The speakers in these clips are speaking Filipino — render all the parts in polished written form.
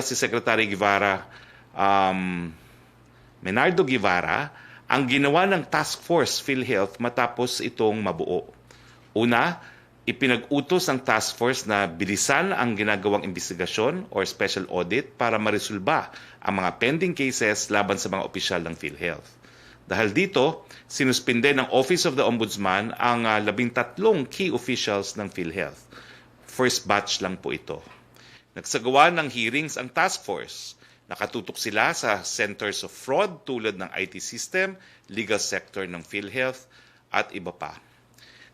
Si Secretary Guevara, Menardo Guevara, ang ginawa ng Task Force PhilHealth matapos itong mabuo. Una, ipinag-utos ng task force na bilisan ang ginagawang investigasyon or special audit para maresolba ang mga pending cases laban sa mga opisyal ng PhilHealth. Dahil dito, sinuspinde ng Office of the Ombudsman ang 13 key officials ng PhilHealth. First batch lang po ito. Nagsagawa ng hearings ang task force. Nakatutok sila sa centers of fraud tulad ng IT system, legal sector ng PhilHealth at iba pa.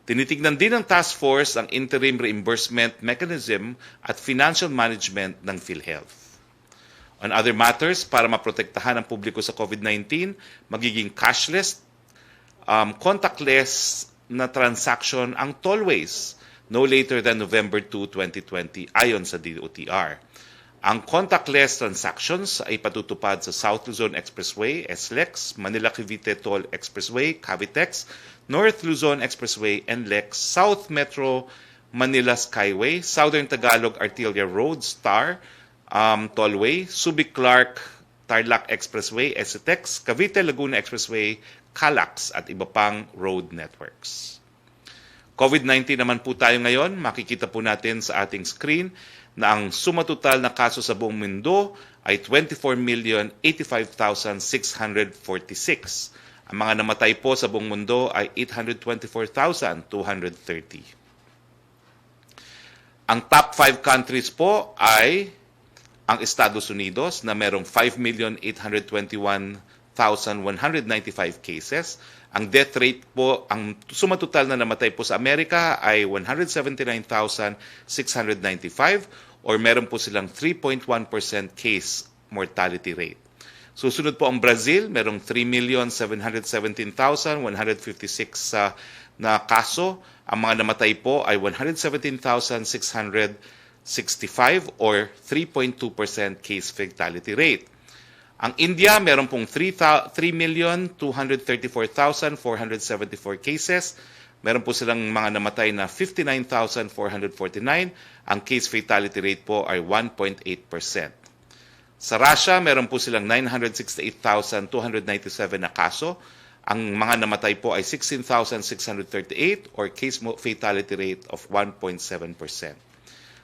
Tinitignan din ng task force ang interim reimbursement mechanism at financial management ng PhilHealth. On other matters, para maprotektahan ang publiko sa COVID-19, magiging cashless, contactless na transaction ang tollways no later than November 2, 2020 ayon sa DOTR. Ang contactless transactions ay patutupad sa South Luzon Expressway, SLEX, Manila Cavite Toll Expressway, Cavitex, North Luzon Expressway, NLEX, South Metro Manila Skyway, Southern Tagalog Artelia Road, STAR, Tollway, Subic-Clark Tarlac Expressway, SETEX, Cavite Laguna Expressway, CALAX at iba pang road networks. COVID-19 naman po tayo ngayon. Makikita po natin sa ating screen na ang sumatotal na kaso sa buong mundo ay 24,085,646. Ang mga namatay po sa buong mundo ay 824,230. Ang top 5 countries po ay ang Estados Unidos na merong 5,821,195 cases. Ang death rate po, ang sumatotal na namatay po sa Amerika ay 179,695 or meron po silang 3.1% case mortality rate. Susunod po ang Brazil, merong 3,717,156 na kaso. Ang mga namatay po ay 117,665 or 3.2% case fatality rate. Ang India, meron pong 3,234,474 cases. Meron po silang mga namatay na 59,449. Ang case fatality rate po ay 1.8%. Sa Russia, meron po silang 968,297 na kaso. Ang mga namatay po ay 16,638 or case fatality rate of 1.7%.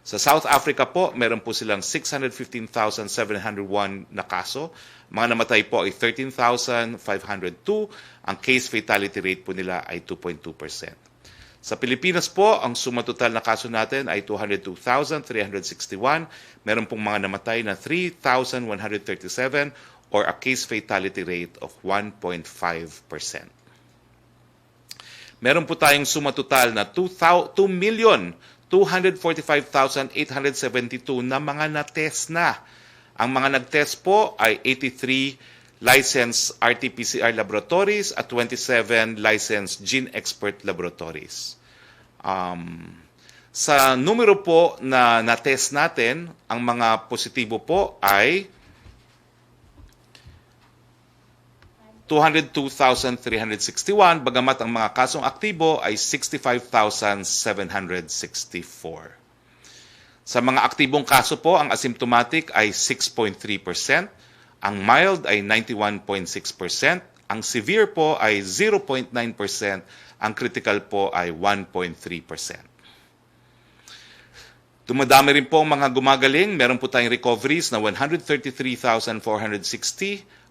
Sa South Africa po, meron po silang 615,701 na kaso. Mga namatay po ay 13,502. Ang case fatality rate po nila ay 2.2%. Sa Pilipinas po, ang sumatotal na kaso natin ay 202,361. Meron pong mga namatay na 3,137 or a case fatality rate of 1.5%. Meron po tayong sumatotal na 2,245,872 na mga na-test na. Ang mga nag-test po ay 83 licensed RT-PCR laboratories at 27 licensed gene expert laboratories. Sa numero po na na-test natin, ang mga positibo po ay 202,361, bagamat ang mga kasong aktibo ay 65,764. Sa mga aktibong kaso po, ang asymptomatic ay 6.3%, ang mild ay 91.6%, ang severe po ay 0.9%, ang critical po ay 1.3%. Dumadami rin po ang mga gumagaling. Meron po tayong recoveries na 133,460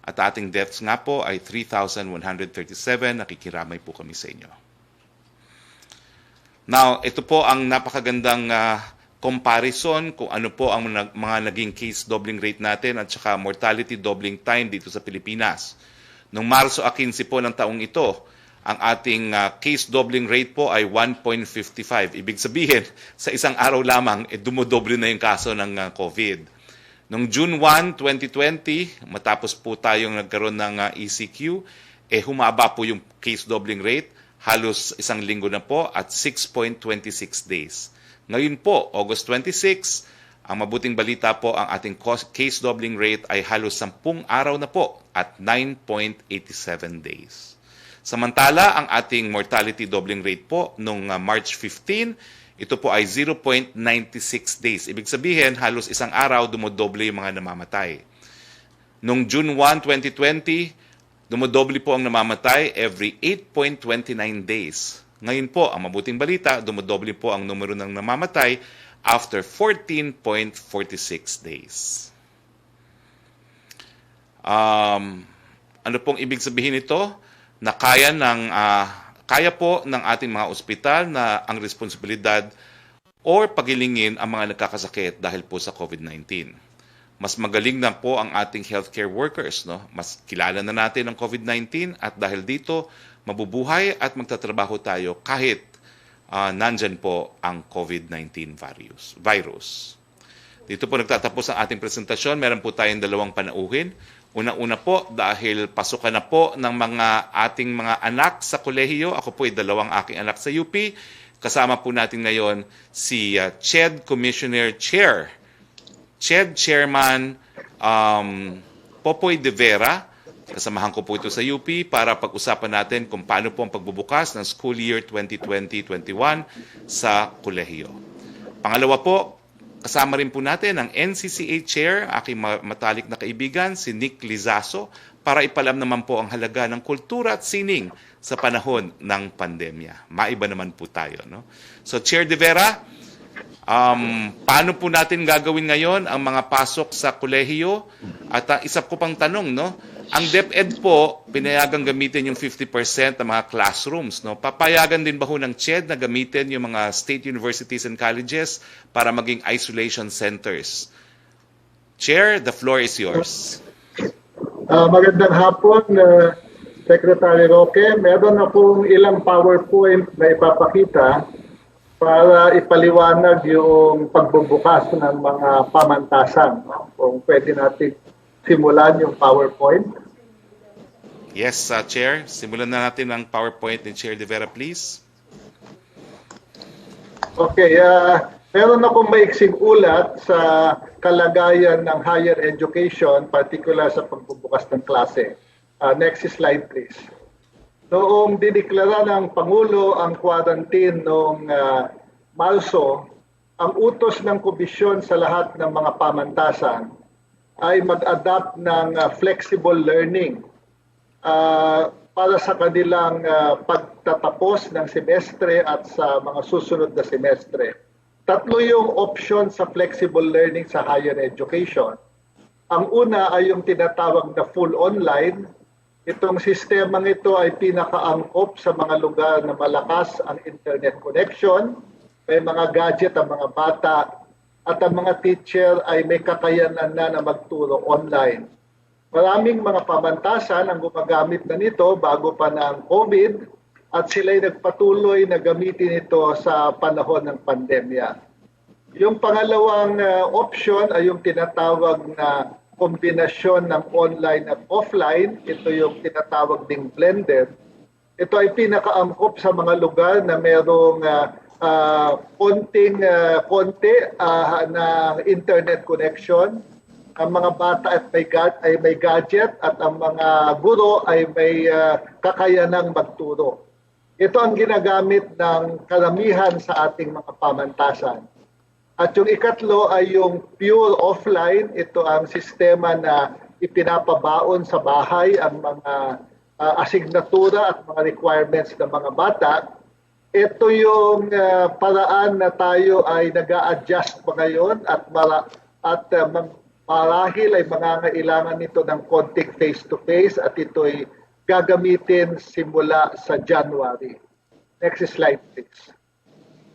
at ating deaths nga po ay 3,137. Nakikiramay po kami sa inyo. Now, ito po ang napakagandang comparison kung ano po ang mga naging case doubling rate natin at saka mortality doubling time dito sa Pilipinas. Noong Marso 15 po ng taong ito, ang ating case doubling rate po ay 1.55. Ibig sabihin, sa isang araw lamang, dumodoble na yung kaso ng COVID. Noong June 1, 2020, matapos po tayong nagkaroon ng ECQ, humaba po yung case doubling rate, halos isang linggo na po at 6.26 days. Ngayon po, August 26, ang mabuting balita po, ang ating case doubling rate ay halos 10 araw na po at 9.87 days. Samantala, ang ating mortality doubling rate po noong March 15, ito po ay 0.96 days. Ibig sabihin, halos isang araw dumodoble yung mga namamatay. Noong June 1, 2020, dumodoble po ang namamatay every 8.29 days. Ngayon po, ang mabuting balita, dumodoble po ang numero ng namamatay after 14.46 days. Ano pong ibig sabihin nito? Na kaya po ng ating mga ospital na ang responsibilidad or pagilingin ang mga nagkakasakit dahil po sa COVID-19. Mas magaling na po ang ating healthcare workers, no? Mas kilala na natin ang COVID-19 at dahil dito mabubuhay at magtatrabaho tayo kahit nandyan po ang COVID-19 virus. Dito po nagtatapos ang ating presentasyon. Meron po tayong dalawang panauhin. Una-una po, dahil pasukan na po ng ating mga anak sa kolehiyo. Ako po ay dalawang aking anak sa UP. Kasama po natin ngayon si CHED Commissioner Chair, CHED Chairman Popoy de Vera. Kasamahan ko po ito sa UP para pag-usapan natin kung paano po ang pagbubukas ng school year 2020-21 sa kolehiyo. Pangalawa po, kasama rin po natin ang NCCA Chair, aking matalik na kaibigan, si Nick Lizaso, para ipalam naman po ang halaga ng kultura at sining sa panahon ng pandemya. Maiba naman po tayo, no? So, Chair De Vera, paano po natin gagawin ngayon ang mga pasok sa kolehiyo? At isa ko pang tanong, no? Ang DepEd po, pinayagang gamitin yung 50% ng mga classrooms. No? Papayagan din ba ho ng CHED na gamitin yung mga state universities and colleges para maging isolation centers? Chair, the floor is yours. Magandang hapon, Secretary Roque. Meron akong ilang PowerPoint na ipapakita para ipaliwanag yung pagbubukas ng mga pamantasan. No? Kung pwede natin simulan yung PowerPoint. Yes, Chair. Simulan na natin ang PowerPoint ni Chair De Vera, please. Okay. Meron akong maiksing ulat sa kalagayan ng higher education, particular sa pagbubukas ng klase. Next slide, please. Noong diniklara ng Pangulo ang quarantine noong Marso, ang utos ng komisyon sa lahat ng mga pamantasan ay mag-adapt ng flexible learning para sa kanilang pagtatapos ng semestre at sa mga susunod na semestre. Tatlo yung option sa flexible learning sa higher education. Ang una ay yung tinatawag na full online. Itong sistemang ito ay pinakaangkop sa mga lugar na malakas ang internet connection, may mga gadget ang mga bata, at ang mga teacher ay may kakayanan na magturo online. Maraming mga pamantasan ang gumagamit na nito bago pa ng COVID at sila'y nagpatuloy na gamitin ito sa panahon ng pandemya. Yung pangalawang option ay yung tinatawag na kombinasyon ng online at offline. Ito yung tinatawag ding blended. Ito ay pinakaangkop sa mga lugar na merong konti na internet connection. Ang mga bata ay may gadget at ang mga guro ay may kakayanang magturo. Ito ang ginagamit ng karamihan sa ating mga pamantasan. At yung ikatlo ay yung pure offline. Ito ang sistema na ipinapabaon sa bahay ang mga asignatura at mga requirements ng mga bata. Ito yung paraan na tayo ay nag-a-adjust pa ngayon at marahil ay mangangailangan nito ng konting face-to-face at ito ay gagamitin simula sa January. Next slide, please.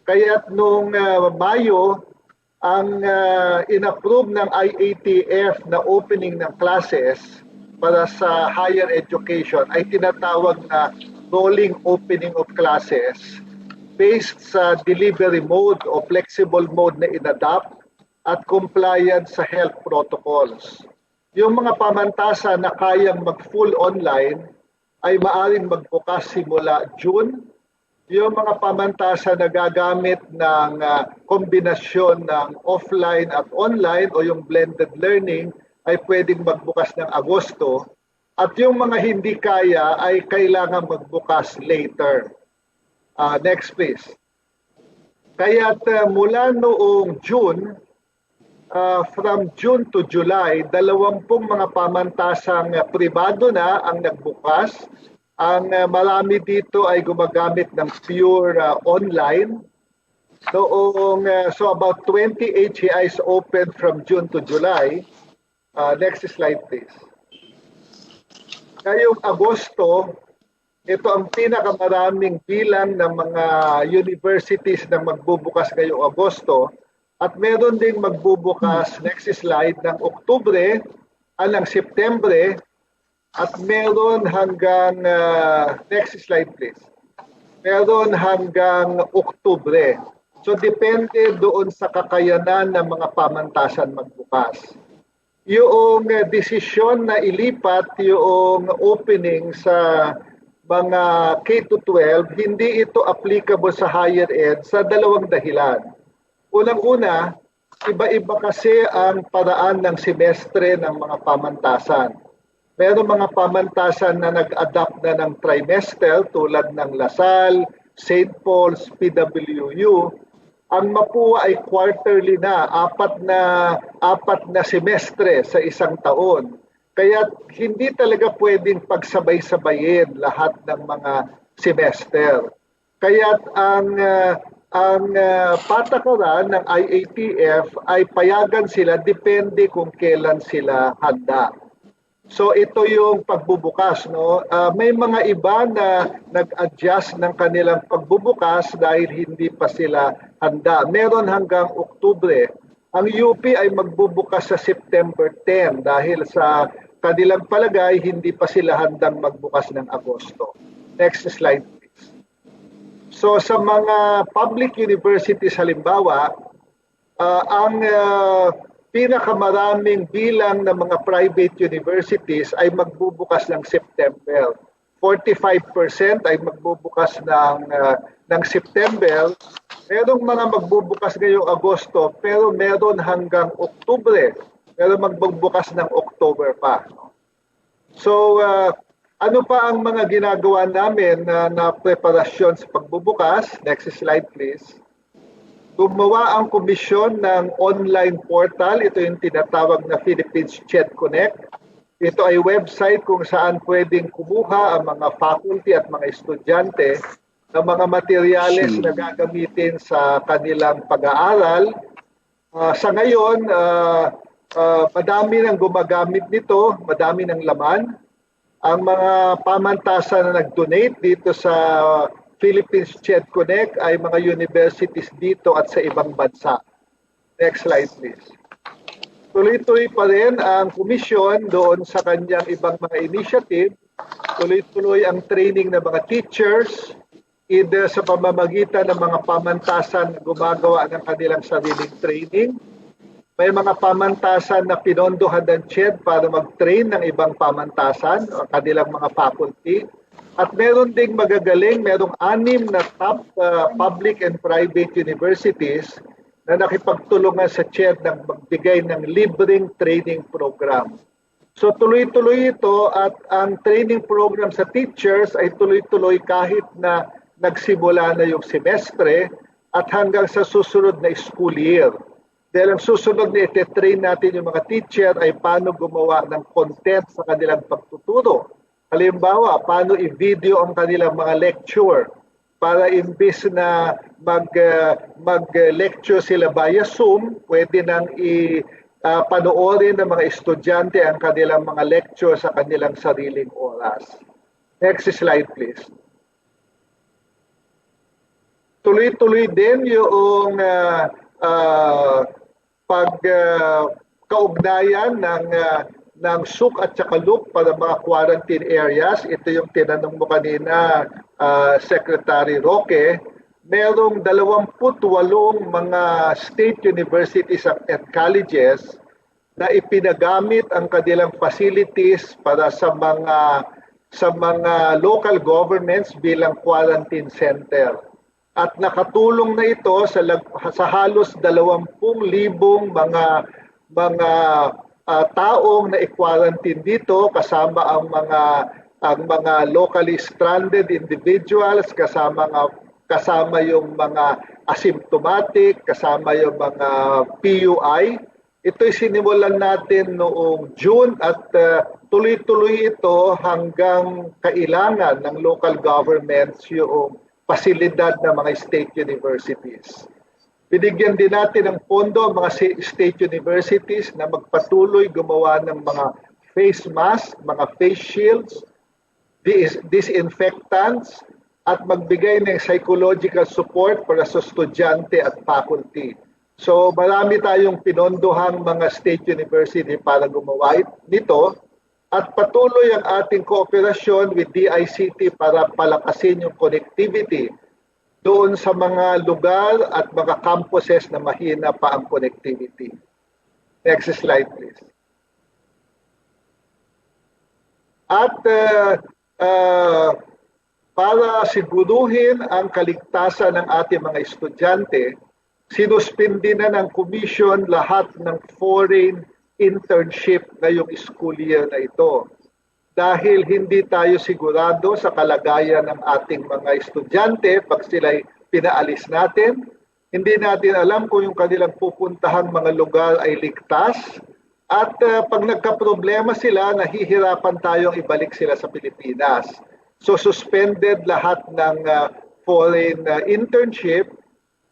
Kaya noong Mayo, ang in-approve ng IATF na opening ng classes para sa higher education ay tinatawag na rolling opening of classes based sa delivery mode o flexible mode na in-adapt at compliant sa health protocols. Yung mga pamantasan na kayang mag-full online ay maaring magbukas simula June. Yung mga pamantasan na gagamit ng kombinasyon ng offline at online o yung blended learning ay pwedeng magbukas ng Agosto. At yung mga hindi kaya ay kailangan magbukas later. Next please. Kaya't mula noong June, from June to July, 20 mga pamantasang pribado na ang nagbukas. Ang marami dito ay gumagamit ng pure online. So about 20 HEIs opened from June to July. Next slide please. Ngayong Agosto, ito ang pinakamaraming bilang ng mga universities na magbubukas ngayong Agosto. At meron ding magbubukas, next slide, ng Oktubre, ng Septembre, at meron hanggang, next slide please, meron hanggang Oktubre. So depende doon sa kakayanan ng mga pamantasan magbukas. Yung desisyon na ilipat yung opening sa mga K-12, hindi ito applicable sa higher ed sa dalawang dahilan. Unang-una, iba-iba kasi ang paraan ng semestre ng mga pamantasan. Meron mga pamantasan na nag-adapt na ng trimester tulad ng Lasal, St. Paul's, PWU. Ang MAPUA ay quarterly na, apat na semestre sa isang taon. Kaya hindi talaga pwedeng pagsabay-sabayin lahat ng mga semester. Kaya ang patakaran ng IATF ay payagan sila depende kung kailan sila handa. So ito yung pagbubukas, no? May mga iba na nag-adjust ng kanilang pagbubukas dahil hindi pa sila handa. Meron hanggang Oktubre. Ang UP ay magbubukas sa September 10 dahil sa kanilang palagay hindi pa sila handang magbukas ng Agosto. Next slide. So sa mga public universities halimbawa, ang pinakamaraming bilang ng mga private universities ay magbubukas ng September. 45% ay magbubukas ng September. Merong mga magbubukas ngayong Agosto, pero meron hanggang Oktubre. Meron magbubukas ng October pa. So, ano pa ang mga ginagawa namin na preparasyon sa pagbubukas? Next slide please. Gumawa ang komisyon ng online portal. Ito yung tinatawag na Philippines Chat Connect. Ito ay website kung saan pwedeng kumuha ang mga faculty at mga estudyante ng mga materyales na gagamitin sa kanilang pag-aaral. Sa ngayon, madami nang gumagamit nito, madami ng laman. Ang mga pamantasan na nag-donate dito sa Philippines Chat Connect ay mga universities dito at sa ibang bansa. Next slide please. Tuloy-tuloy pa rin ang komisyon doon sa kanyang ibang mga initiative. Tuloy-tuloy ang training ng mga teachers, either sa pamamagitan ng mga pamantasan na gumagawa ng kanilang sariling training. May mga pamantasan na pinondohan ng CHED para mag-train ng ibang pamantasan o kanilang mga faculty. At meron ding magagaling, merong 6 na top public and private universities na nakipagtulungan sa CHED ng magbigay ng libreng training program. So tuloy-tuloy ito at ang training program sa teachers ay tuloy-tuloy kahit na nagsimula na yung semestre at hanggang sa susunod na school year. Dahil ang susunod na ite-train natin yung mga teacher ay paano gumawa ng content sa kanilang pagtuturo. Halimbawa, paano i-video ang kanilang mga lecture para imbis na mag-lecture sila via Zoom, pwede nang panoorin ng mga estudyante ang kanilang mga lecture sa kanilang sariling oras. Next slide please. Tuloy-tuloy din yung pagkaugnayan ng SUK at saka LUK para mga quarantine areas. Ito yung tinanong mo kanina, Secretary Roque. Merong 28 mga state universities at colleges na ipinagamit ang kanilang facilities para sa mga local governments bilang quarantine center. At nakatulong na ito sa halos 20,000 mga taong na i-quarantine dito, kasama ang mga locally stranded individuals, kasama ang kasama yung mga asymptomatic, kasama yung mga PUI. Ito'y sinimulan natin noong June at tuloy-tuloy ito hanggang kailangan ng local governments yung pasilidad ng mga state universities. Binigyan din natin ng pondo ang mga state universities na magpatuloy gumawa ng mga face mask, mga face shields, disinfectants, at magbigay ng psychological support para sa estudyante at faculty. So marami tayong pinondohang mga state university para gumawa nito at patuloy ang ating kooperasyon with DICT para palakasin yung connectivity doon sa mga lugar at mga campuses na mahina pa ang connectivity. Next slide, please. At para siguruhin ang kaligtasan ng ating mga estudyante, sinuspindi na ng Commission lahat ng foreign internship ngayong school year na ito. Dahil hindi tayo sigurado sa kalagayan ng ating mga estudyante pag sila'y pinaalis natin. Hindi natin alam kung yung kanilang pupuntahang mga lugar ay ligtas. At pag nagka-problema sila, nahihirapan tayong ibalik sila sa Pilipinas. So suspended lahat ng foreign internship.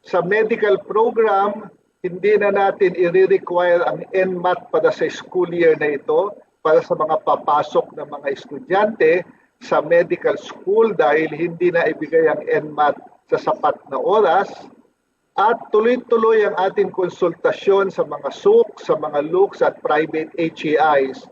Sa medical program, hindi na natin i-require ang NMAT para sa school year na ito, para sa mga papasok ng mga estudyante sa medical school dahil hindi na ibigay ang NMAT sa sapat na oras. At tuloy-tuloy ang ating konsultasyon sa mga SUC, sa mga LUCs at private HEIs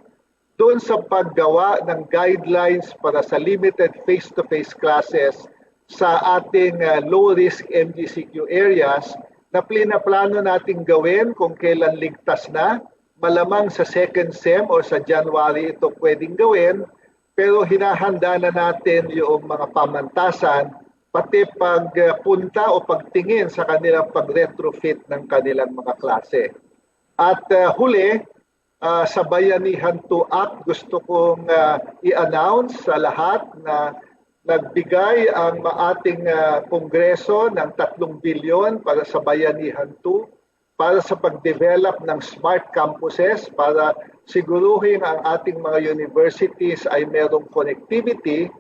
doon sa paggawa ng guidelines para sa limited face-to-face classes sa ating low-risk MGCQ areas na plano nating gawin kung kailan ligtas na. Malamang sa second SEM o sa January ito pwedeng gawin, pero hinahanda na natin yung mga pamantasan, pati pagpunta o pagtingin sa kanilang pag-retrofit ng kanilang mga klase. At huli, sa Bayanihan 2 Act, gusto kong i-announce sa lahat na nagbigay ang ating Kongreso ng 3 bilyon para sa Bayanihan 2 para sa pag-develop ng smart campuses para siguruhin ang ating mga universities ay merong connectivity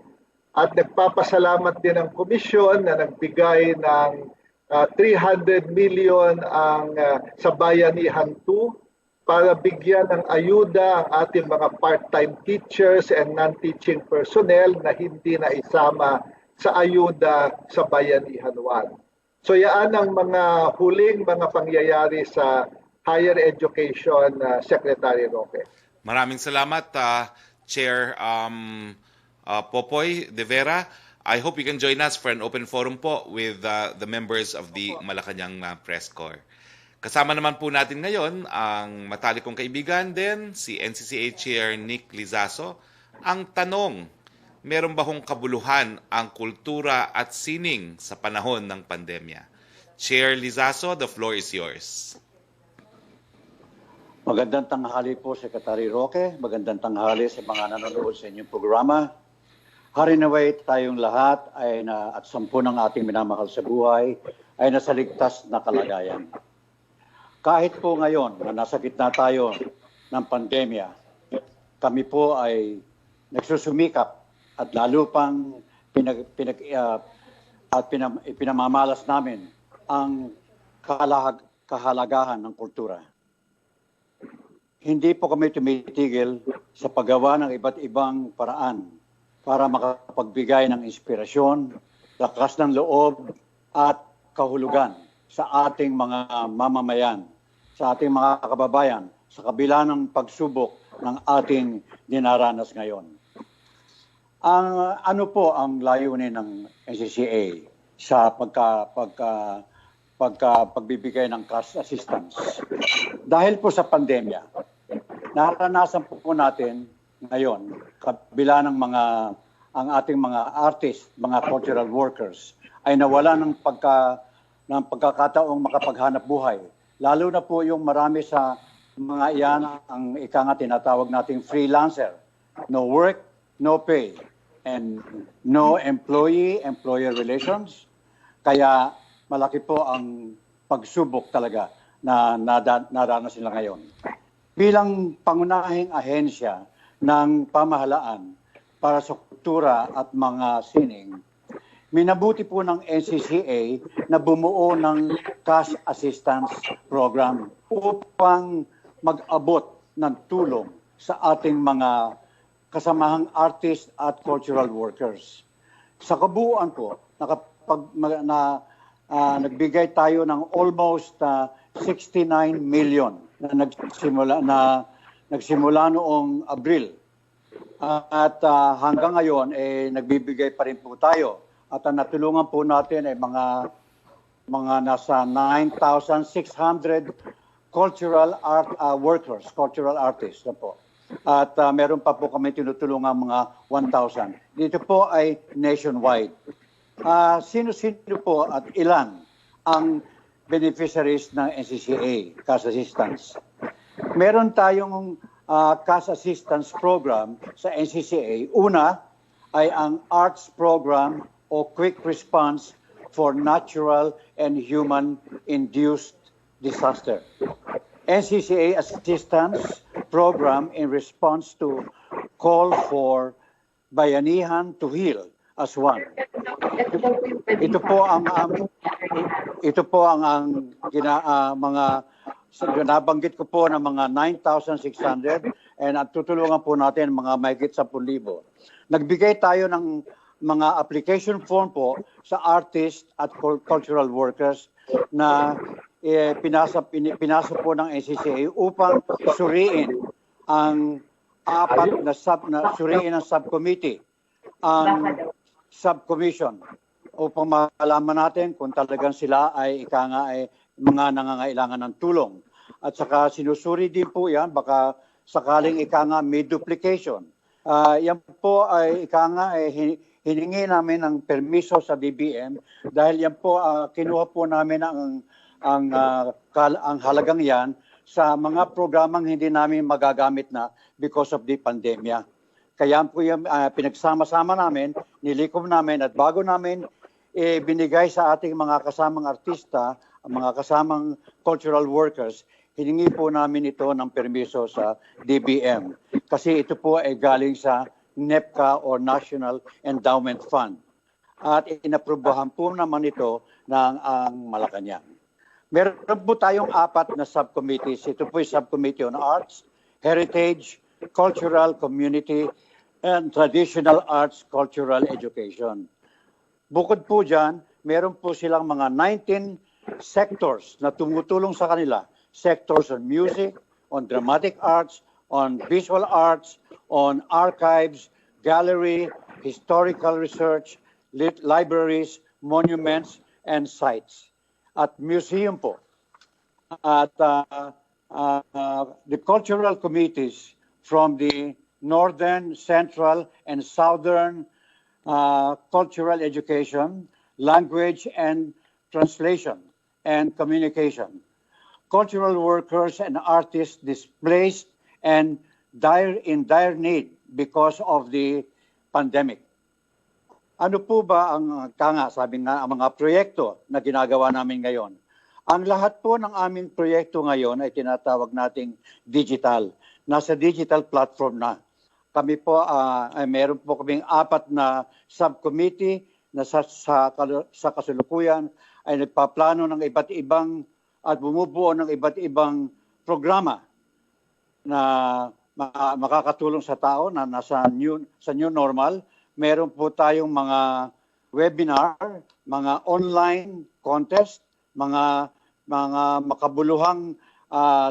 at nagpapasalamat din ang komisyon na nagbigay ng 300 million sa Bayanihan 2 para bigyan ng ayuda ang ating mga part-time teachers and non-teaching personnel na hindi na isama sa ayuda sa Bayanihan 1. So yan ang mga huling mga pangyayari sa higher education, Secretary Roque. Maraming salamat, Chair Popoy de Vera. I hope you can join us for an open forum po with the members of the Malacanang Press Corps. Kasama naman po natin ngayon ang matalik kong kaibigan din, si NCCA Chair Nick Lizaso. Ang tanong, meron ba hong kabuluhan ang kultura at sining sa panahon ng pandemya? Chair Lizaso, the floor is yours. Magandang tanghali po, Secretary Roque. Magandang tanghali sa mga nanonood sa inyong programa. Hari naway tayong lahat ay at 10 ng ating minamahal sa buhay ay nasa ligtas na kalagayan. Kahit po ngayon na nasa gitna tayo ng pandemya, kami po ay nagsusumikap at lalo pang pinamamalas namin ang kahalagahan ng kultura. Hindi po kami tumitigil sa paggawa ng iba't ibang paraan para makapagbigay ng inspirasyon, lakas ng loob at kahulugan sa ating mga mamamayan, sa ating mga kababayan, sa kabila ng pagsubok ng ating dinaranas ngayon. Ano po ang layunin ng NCCA sa pagbibigay ng cash assistance? Dahil po sa pandemya, naranasan po natin ngayon, kabila ng ang ating mga artists, mga cultural workers, ay nawala ng pagkakataong makapaghanap buhay. Lalo na po yung marami sa mga iyan ang tinatawag nating freelancer. No work, no pay, and no employee-employer relations. Kaya malaki po ang pagsubok talaga na naranas nila ngayon. Bilang pangunahing ahensya ng pamahalaan para sa kultura at mga sining, minabuti po ng NCCA na bumuo ng cash assistance program upang mag-abot ng tulong sa ating mga kasamahang artists at cultural workers. Sa kabuuan po, nagbigay tayo ng almost 69 million na nagsimula noong Abril. At hanggang ngayon nagbibigay pa rin po tayo. At ang natulungan po natin ay mga nasa 9,600 cultural art workers, cultural artists na po. At meron pa po kami tinutulungan mga 1,000. Dito po ay nationwide. Sino-sino po at ilan ang beneficiaries ng NCCA, cash assistance? Meron tayong cash assistance program sa NCCA. Una ay ang arts program o quick response for natural and human-induced disaster. NCCA assistance program in response to call for bayanihan to heal as one. Ito po ang mga nabanggit ko po ng mga 9,600 and at tutulungan po natin mga mahigit 10,000. Nagbigay tayo ng mga application form po sa artists at cultural workers na pinasa po ng NCCA upang suriin ang apat na suriin ang subcommittee, ang subcommission, upang malaman natin kung talagang sila ay mga nangangailangan ng tulong. At saka sinusuri din po yan, baka sakaling may duplication. Yan po ay hiningi namin ng permiso sa DBM dahil yan po kinuha po namin ang halagang yan sa mga programang hindi namin magagamit na because of the pandemya. Kaya po yung pinagsama-sama namin, nilikom namin at bago namin binigay sa ating mga kasamang artista, mga kasamang cultural workers, hiningi po namin ito ng permiso sa DBM. Kasi ito po ay galing sa NEPCA or National Endowment Fund. At inaprubahan po naman ito ng ang Malacanang. Meron po tayong 4 na subcommittees. Ito po yung Subcommittee on Arts, Heritage, Cultural, Community, and Traditional Arts, Cultural Education. Bukod po dyan, meron po silang mga 19 sectors na tumutulong sa kanila. Sectors on music, on dramatic arts, on visual arts, on archives, gallery, historical research, libraries, monuments, and sites. At museum po. At the cultural committees from the northern, central, and southern cultural education, language and translation, and communication. Cultural workers and artists displaced and in dire need because of the pandemic. Ano po ba ang sabi nga, ang mga proyekto na ginagawa namin ngayon? Ang lahat po ng aming proyekto ngayon ay tinatawag nating digital. Nasa digital platform na. Kami po, meron po kaming 4 na subcommittee na sa kasalukuyan ay nagpaplano ng iba't ibang at bumubuo ng iba't ibang programa na makakatulong sa tao na sa new normal. Meron po tayong mga webinar, mga online contest, mga makabuluhang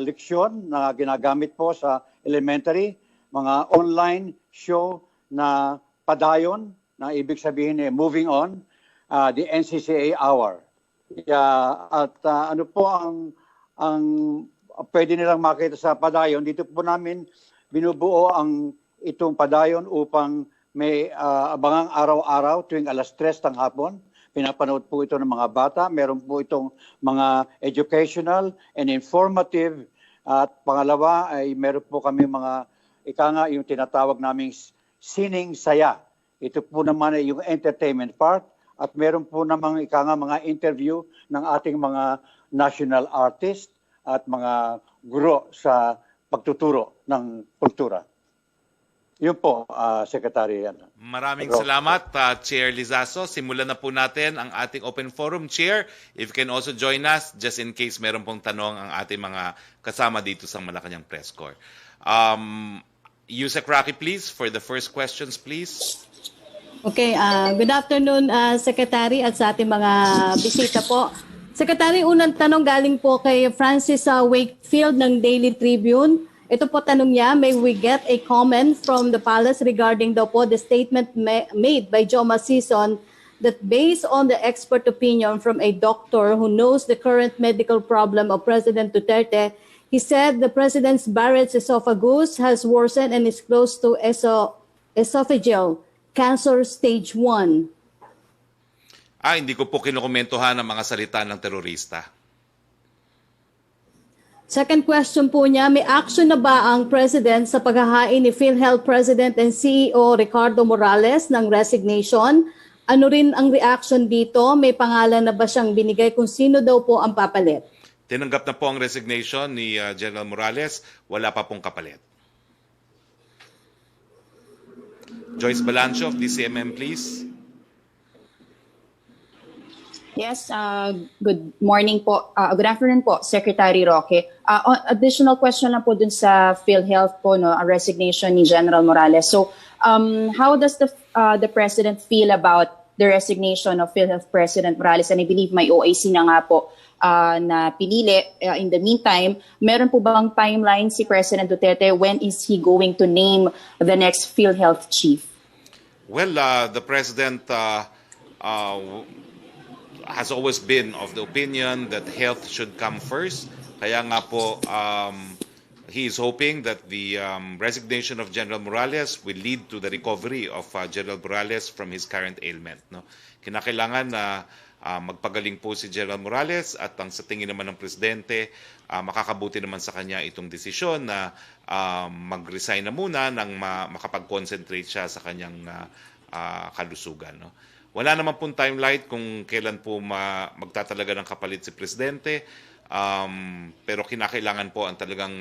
leksyon na ginagamit po sa elementary, mga online show na padayon, na ibig sabihin moving on, the NCCA Hour. At ano po ang pwede nilang makita sa padayon, dito po namin binubuo itong padayon upang may abangang araw-araw tuwing 3:00 ng hapon. Pinapanood po ito ng mga bata. Meron po itong mga educational and informative. At pangalawa ay meron po kami mga yung tinatawag naming sining saya. Ito po naman ay yung entertainment part. at meron po namang mga interview ng ating mga national artist at mga guro sa pagtuturo ng kultura. Yun po, Secretary. Maraming Roque. salamat, Chair Lizaso. Simulan na po natin ang ating open forum. Chair, if you can also join us, just in case meron pong tanong ang ating mga kasama dito sa Malacanang Press Corps. Yusek Roque, please, for the first questions, please. Okay, good afternoon, Secretary, at sa ating mga bisita po. Secretary, unang tanong galing po kay Francis Wakefield ng Daily Tribune. Ito po tanong niya, may we get a comment from the palace regarding daw po the statement made by Joma Sison that based on the expert opinion from a doctor who knows the current medical problem of President Duterte, he said the president's Barrett's esophagus has worsened and is close to esophageal cancer stage 1. Hindi ko po kinukomentuhan ang mga salita ng terorista. Second question po niya, may action na ba ang President sa paghahain ni PhilHealth President and CEO Ricardo Morales ng resignation? Ano rin ang reaction dito? May pangalan na ba siyang binigay kung sino daw po ang papalit? Tinanggap na po ang resignation ni General Morales. Wala pa pong kapalit. Joyce Balancho of DCMM, please. Yes, good morning po. Good afternoon po, Secretary Roque. Additional question lang po dun sa PhilHealth po, no, a resignation ni General Morales. So, how does the President feel about the resignation of PhilHealth President Morales? And I believe may OAC na nga po na pinili. In the meantime, meron po bang timeline si President Duterte? When is he going to name the next PhilHealth chief? Well, the President has always been of the opinion that health should come first. Kaya nga po, he is hoping that the resignation of General Morales will lead to the recovery of General Morales from his current ailment. No? Kinakailangan na magpagaling po si General Morales at ang sa tingin naman ng Presidente, makakabuti naman sa kanya itong desisyon na mag-resign na muna nang makapag-concentrate siya sa kanyang kalusugan. No? Wala naman pong timeline kung kailan po magtatalaga ng kapalit si Presidente. Pero kinakailangan po ang talagang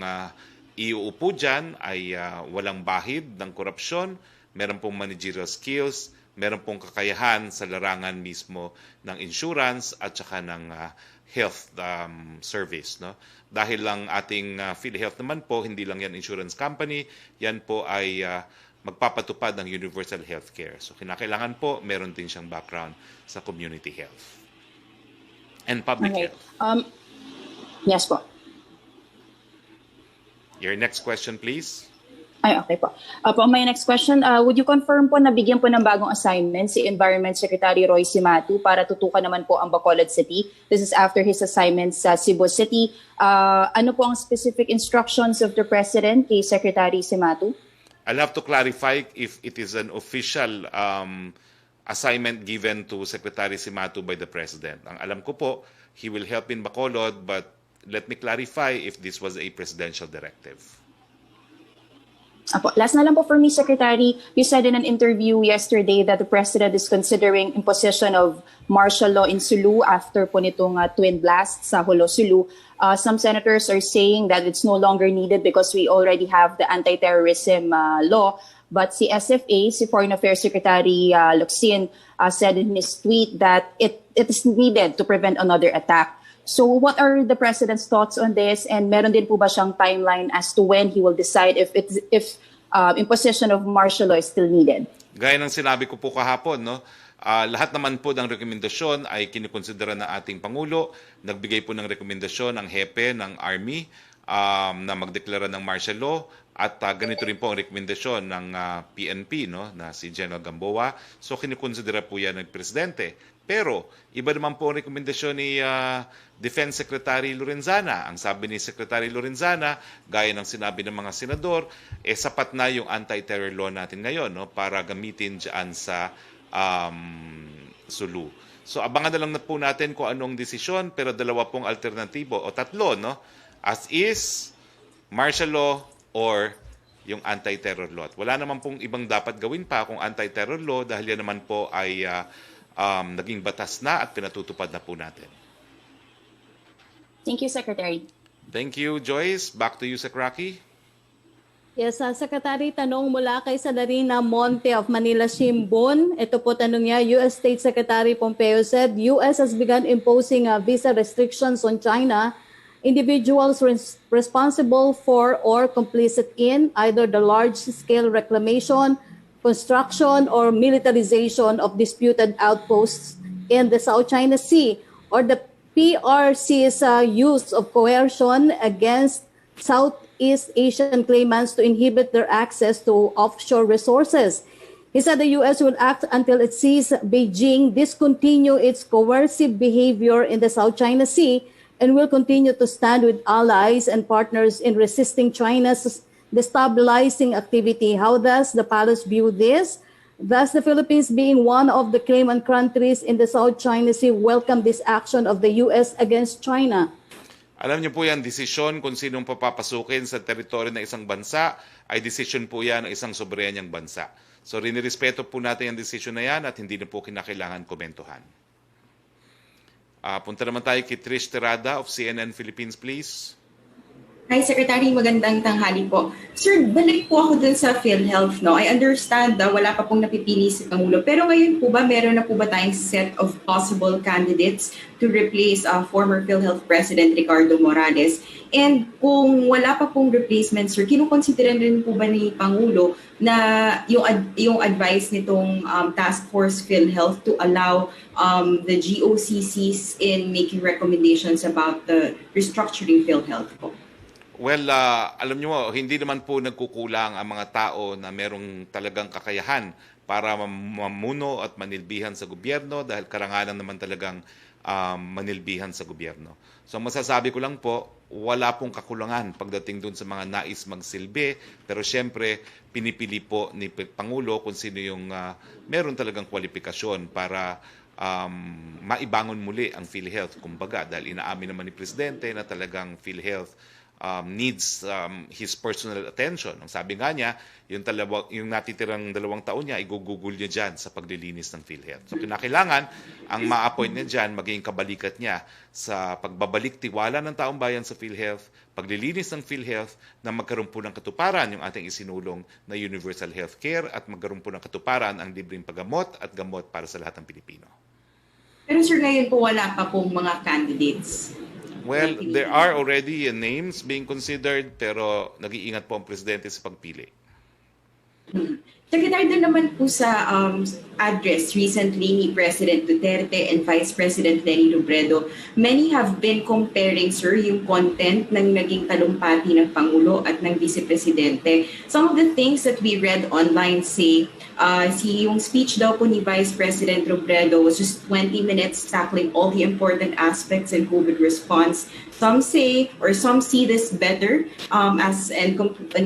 iuupo dyan ay walang bahid ng korupsyon, meron pong managerial skills, meron pong kakayahan sa larangan mismo ng insurance at saka ng health service. No? Dahil lang ating PhilHealth naman po, hindi lang yan insurance company, yan po ay magpapatupad ng universal healthcare. So kinakailangan po meron din siyang background sa community health and public health. Yes po. Your next question, please. Ay, okay po. My next question, would you confirm po na bigyan po ng bagong assignment si Environment Secretary Roy Cimatu para tutukan naman po ang Bacolod City? This is after his assignment sa Cebu City. Ano po ang specific instructions of the President kay Secretary Cimatu? I'll have to clarify if it is an official assignment given to Secretary Cimatu by the President. Ang alam ko po, he will help in Bacolod, but let me clarify if this was a presidential directive. Last na lang po for me, Secretary. You said in an interview yesterday that the President is considering imposition of martial law in Sulu after po nitong twin blast sa Hulo, Sulu. Some senators are saying that it's no longer needed because we already have the anti-terrorism law. But si SFA, si Foreign Affairs Secretary Locsin, said in his tweet that it is needed to prevent another attack. So what are the President's thoughts on this? And meron din po ba siyang timeline as to when he will decide if imposition of martial law is still needed? Gaya ng sinabi ko po kahapon, no? Lahat naman po ng rekomendasyon ay kinikonsidera ng ating Pangulo. Nagbigay po ng rekomendasyon ang hepe ng Army na magdeklara ng martial law. At ganito rin po ang rekomendasyon ng PNP, no, na si General Gamboa. So kinikonsidera po yan ng Presidente. Pero iba naman po ang rekomendasyon ni Defense Secretary Lorenzana. Ang sabi ni Secretary Lorenzana, gaya ng sinabi ng mga senador, sapat na yung anti-terror law natin ngayon, no, para gamitin dyan sa Sulu. So abangan na lang na po natin kung anong desisyon, pero dalawa pong alternatibo o tatlo, no? As is, martial law or yung anti-terror law. Wala naman pong ibang dapat gawin pa kung anti-terror law dahil yan naman po ay naging batas na at pinatutupad na po natin. Thank you, Secretary. Thank you, Joyce. Back to you, Sec. Roque. Yes, Secretary, tanong mula kay Salarina Monte of Manila Shimbun. Ito po tanong niya, U.S. State Secretary Pompeo said, U.S. has begun imposing visa restrictions on China. Individuals responsible for or complicit in either the large-scale reclamation, construction, or militarization of disputed outposts in the South China Sea, or the PRC's use of coercion against Southeast Asian claimants to inhibit their access to offshore resources. He said the U.S. will act until it sees Beijing discontinue its coercive behavior in the South China Sea and will continue to stand with allies and partners in resisting China's destabilizing activity. How does the palace view this? Thus, the Philippines, being one of the claimant countries in the South China Sea, welcome this action of the U.S. against China. Alam niyo po yan, desisyon kung sinong papapasukin sa teritoryo ng isang bansa ay desisyon po yan ng isang soberanyang bansa. So rinirespeto po natin yung desisyon na yan at hindi na po kinakailangan komentuhan. Punta naman tayo kay Trish Terada of CNN Philippines, please. Hi, Secretary. Magandang tanghali po. Sir, balik po ako dun sa PhilHealth. No? I understand na wala pa pong napipili si Pangulo. Pero ngayon po ba, meron na po ba tayong set of possible candidates to replace former PhilHealth President Ricardo Morales? And kung wala pa pong replacement, sir, kinukonsideran rin po ba ni Pangulo na yung advice nitong Task Force PhilHealth to allow the GOCCs in making recommendations about the restructuring PhilHealth po? Well, alam niyo, hindi naman po nagkukulang ang mga tao na merong talagang kakayahan para mamuno at manilbihan sa gobyerno dahil karangalan naman talagang manilbihan sa gobyerno. So masasabi ko lang po, wala pong kakulangan pagdating dun sa mga nais magsilbi, pero syempre pinipili po ni Pangulo kung sino yung meron talagang kwalifikasyon para maibangon muli ang PhilHealth. Kumbaga, dahil inaamin naman ni Presidente na talagang PhilHealth needs his personal attention. Ang sabi nga niya, yung natitirang 2 taon niya, igugugol niya dyan sa paglilinis ng PhilHealth. So kinakailangan, ang ma-appoint niya dyan, maging kabalikat niya sa pagbabalik tiwala ng taong bayan sa PhilHealth, paglilinis ng PhilHealth, na magkaroon po ng katuparan yung ating isinulong na universal healthcare at magkaroon po ng katuparan ang libreng paggamot at gamot para sa lahat ng Pilipino. Pero sir, ngayon po wala pa pong mga candidates. Well, there are already names being considered, pero nag-iingat po ang Presidente sa pagpili. Secretary, doon naman po sa address recently ni President Duterte and Vice President Leni Robredo, many have been comparing, sir, yung content ng naging talumpati ng Pangulo at ng Vice Presidente. Some of the things that we read online say, yung speech daw po ni Vice President Robredo was just 20 minutes tackling all the important aspects in COVID response. Some say, or some see this better as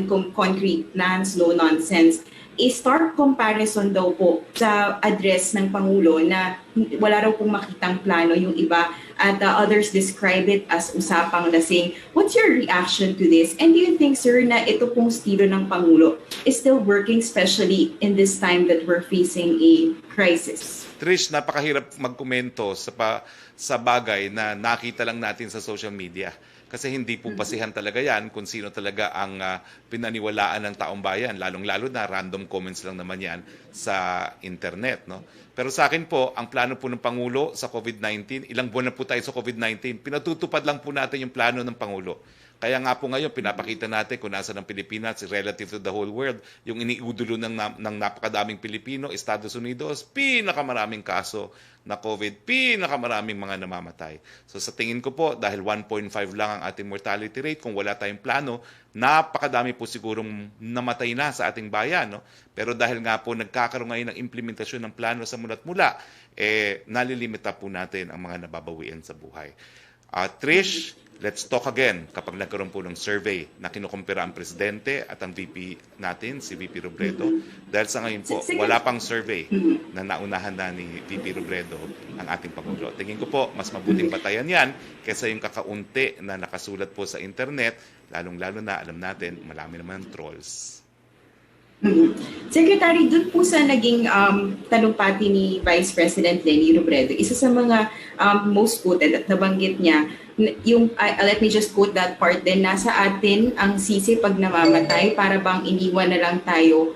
concrete plans, no nonsense. A stark comparison daw po sa address ng Pangulo na wala raw pong makitang plano yung iba at others describe it as usapang lasing. What's your reaction to this? And do you think, sir, na ito pong estilo ng Pangulo is still working, especially in this time that we're facing a crisis? Trish, napakahirap magkomento sa bagay na nakita lang natin sa social media. Kasi hindi po basihan talaga yan kung sino talaga ang pinaniwalaan ng taong bayan. Lalong-lalo na random comments lang naman yan sa internet. No? Pero sa akin po, ang plano po ng Pangulo sa COVID-19, ilang buwan na po tayo sa COVID-19, pinatutupad lang po natin yung plano ng Pangulo. Kaya nga po ngayon, pinapakita natin kung nasa ng Pilipinas relative to the whole world. Yung iniudulo ng napakadaming Pilipino, Estados Unidos, pinakamaraming kaso na COVID, pinakamaraming mga namamatay. So sa tingin ko po, dahil 1.5 lang ang ating mortality rate, kung wala tayong plano, napakadami po sigurong namatay na sa ating bayan. No? Pero dahil nga po nagkakaroon ngayon ng implementasyon ng plano sa mula't mula, nalilimita po natin ang mga nababawian sa buhay. Trish, let's talk again kapag nagkaroon po ng survey na kinukumpira ang Presidente at ang VP natin, si VP Robredo. Dahil sa ngayon po, wala pang survey na naunahan na ni VP Robredo ang ating Pangulo. Tingin ko po, mas mabuting batayan yan kaysa yung kakaunti na nakasulat po sa internet, lalong-lalo na alam natin, marami naman trolls. Secretary, dun po sa naging talumpati ni Vice President Leni Robredo, isa sa mga most quoted at nabanggit niya, yung, let me just quote that part din, nasa atin ang sisi pag namamatay, para bang iniwan na lang tayo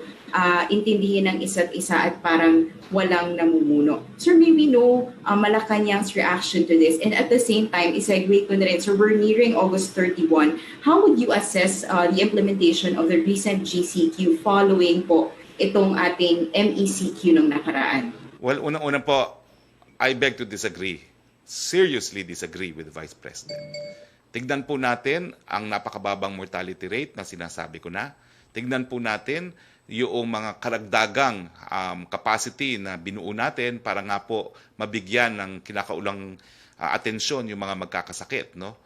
intindihin ng isa't isa at parang walang namumuno. Sir, may we know Malacanang's reaction to this? And at the same time, isegue ko na rin, so we're nearing August 31. How would you assess the implementation of the recent GCQ following po itong ating MECQ ng nakaraan? Well, unang-una po, I beg to disagree. Seriously disagree with the Vice President. Tignan po natin ang napakababang mortality rate na sinasabi ko na. Tignan po natin yung mga karagdagang capacity na binuo natin para nga po mabigyan ng kinakaulang atensyon yung mga magkakasakit, no?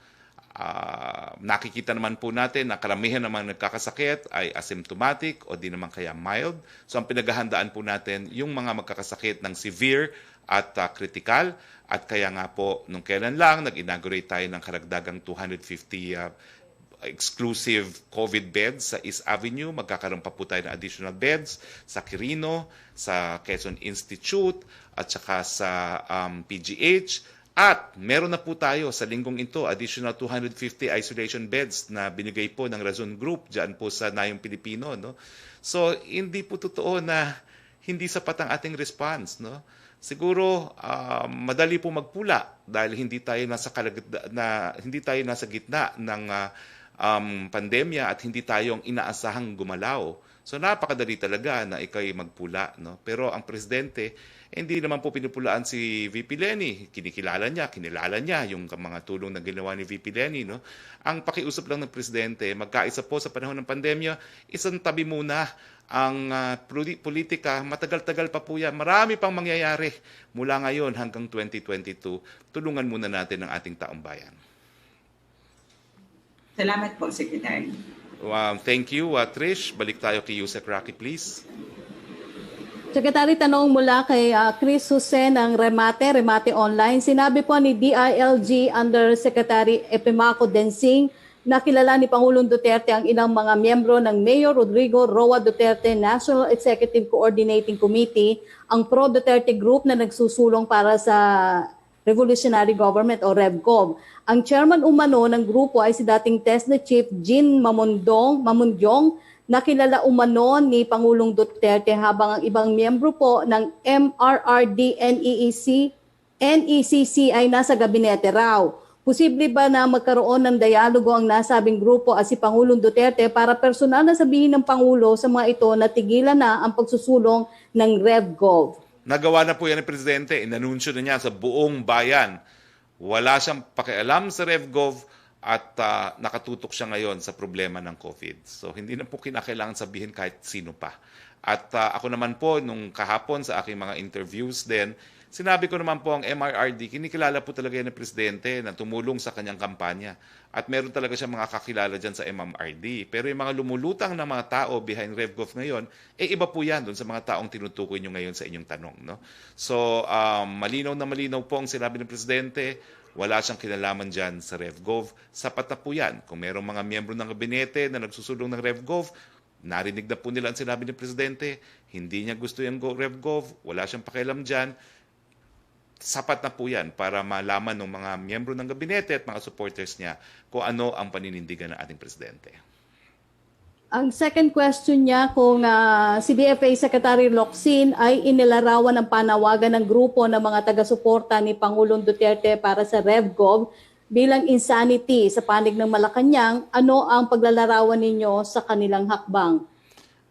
Nakikita naman po natin na karamihan ng mga nagkakasakit ay asymptomatic o di naman kaya mild. So ang pinaghahandaan po natin yung mga magkakasakit ng severe at critical. At kaya nga po, nung kailan lang, nag-inaugurate tayo ng karagdagang 250 exclusive COVID beds sa East Avenue. Magkakaroon pa po tayo ng additional beds sa Quirino, sa Quezon Institute, at saka sa PGH. At meron na po tayo sa linggong ito, additional 250 isolation beds na binigay po ng Razon Group dyan po sa Nayong Pilipino. No? So, hindi po totoo na hindi sapat ang ating response. No? Siguro, madali po magpula dahil hindi tayo nasa gitna ng pandemya at hindi tayong inaasahang gumalaw. So napakadali talaga na ikay magpula, no? Pero ang presidente, hindi naman po pinupulaan si VP Leni. Kinilala niya yung mga tulong na ginawa ni VP Leni, no? Ang pakiusap lang ng presidente, magkaisa po sa panahon ng pandemya, isang tabi muna ang politika, matagal-tagal pa po yan. Marami pang mangyayari mula ngayon hanggang 2022. Tulungan muna natin ang ating taong bayan. Salamat po, Secretary. Thank you, Trish. Balik tayo kay Yusek Roque, please. Secretary, tanong mula kay Chris Jose ng Remate Online. Sinabi po ni DILG Undersecretary Epimaco Densing na kilala ni Pangulong Duterte ang ilang mga miyembro ng Mayor Rodrigo Roa Duterte National Executive Coordinating Committee, ang Pro-Duterte Group na nagsusulong para sa Revolutionary Government o RevGov. Ang chairman umano ng grupo ay si dating TESDA Chief Jean Mamundyong, na kilala umano ni Pangulong Duterte, habang ang ibang miyembro po ng MRRD NECC ay nasa gabinete raw. Posible ba na magkaroon ng dialogo ang nasabing grupo at si Pangulong Duterte para personal na sabihin ng Pangulo sa mga ito na tigilan na ang pagsusulong ng RevGov? Nagawa na po yan ng Presidente, inanunsyo na niya sa buong bayan. Wala siyang pakialam sa RevGov at nakatutok siya ngayon sa problema ng COVID. So hindi na po kinakailangan sabihin kahit sino pa. At ako naman po, nung kahapon sa aking mga interviews din, sinabi ko naman po ang MRRD, kinikilala po talaga yan ng Presidente na tumulong sa kanyang kampanya. At meron talaga siya mga kakilala dyan sa MRRD. Pero yung mga lumulutang na mga tao behind RevGov ngayon, iba po yan dun sa mga taong tinutukoy nyo ngayon sa inyong tanong. No? So, malinaw na malinaw po ang sinabi ng Presidente, wala siyang kinalaman dyan sa RevGov. Sapat na po yan. Kung merong mga miyembro ng kabinete na nagsusulong ng RevGov, narinig na po nila ang sinabi ng Presidente, hindi niya gusto yung RevGov, wala siyang pakialam dyan. Sapat na po yan para malaman ng mga miyembro ng gabinete at mga supporters niya kung ano ang paninindigan ng ating Presidente. Ang second question niya, kung si DFA Secretary Locsin ay inilarawan ng panawagan ng grupo ng mga taga-suporta ni Pangulong Duterte para sa RevGov bilang insanity sa panig ng Malacanang, ano ang paglalarawan ninyo sa kanilang hakbang?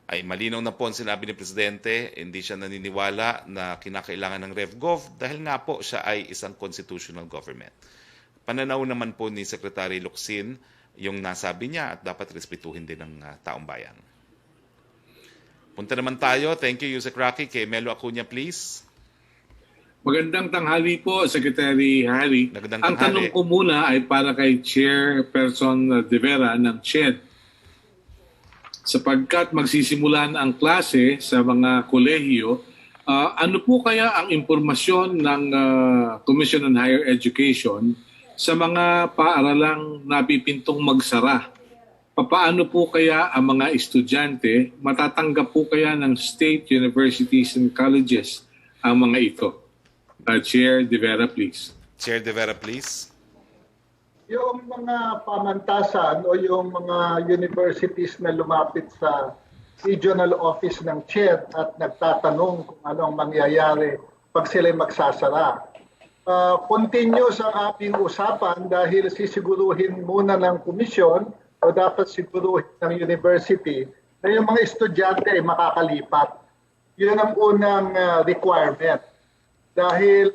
Ay malinaw na po ang sinabi ni Presidente, hindi siya naniniwala na kinakailangan ng RevGov dahil nga po siya ay isang constitutional government. Pananaw naman po ni Secretary Locsin yung nasabi niya at dapat respetuhin din ng taong bayan. Punta naman tayo. Thank you, Yusek Roque. Kay Melo Acuña, please. Magandang tanghali po, Secretary Harry. Magandang Ang tanong ko muna ay para kay Chairperson De Vera ng CHED. Sapagkat magsisimulan ang klase sa mga kolehiyo, ano po kaya ang impormasyon ng Commission on Higher Education sa mga paaralang napipintong magsara papaano po kaya ang mga estudyante matatanggap po kaya ng state universities and colleges ang mga ito? Chair De Vera, please. Chair De Vera, please. Yung mga pamantasan o yung mga universities na lumapit sa regional office ng CHED at nagtatanong kung ano ang mangyayari pag sila'y magsasara. Continuous ang aming usapan dahil sisiguruhin muna ng komisyon o dapat siguruhin ng university na yung mga estudyante ay makakalipat. Yun ang unang requirement. Dahil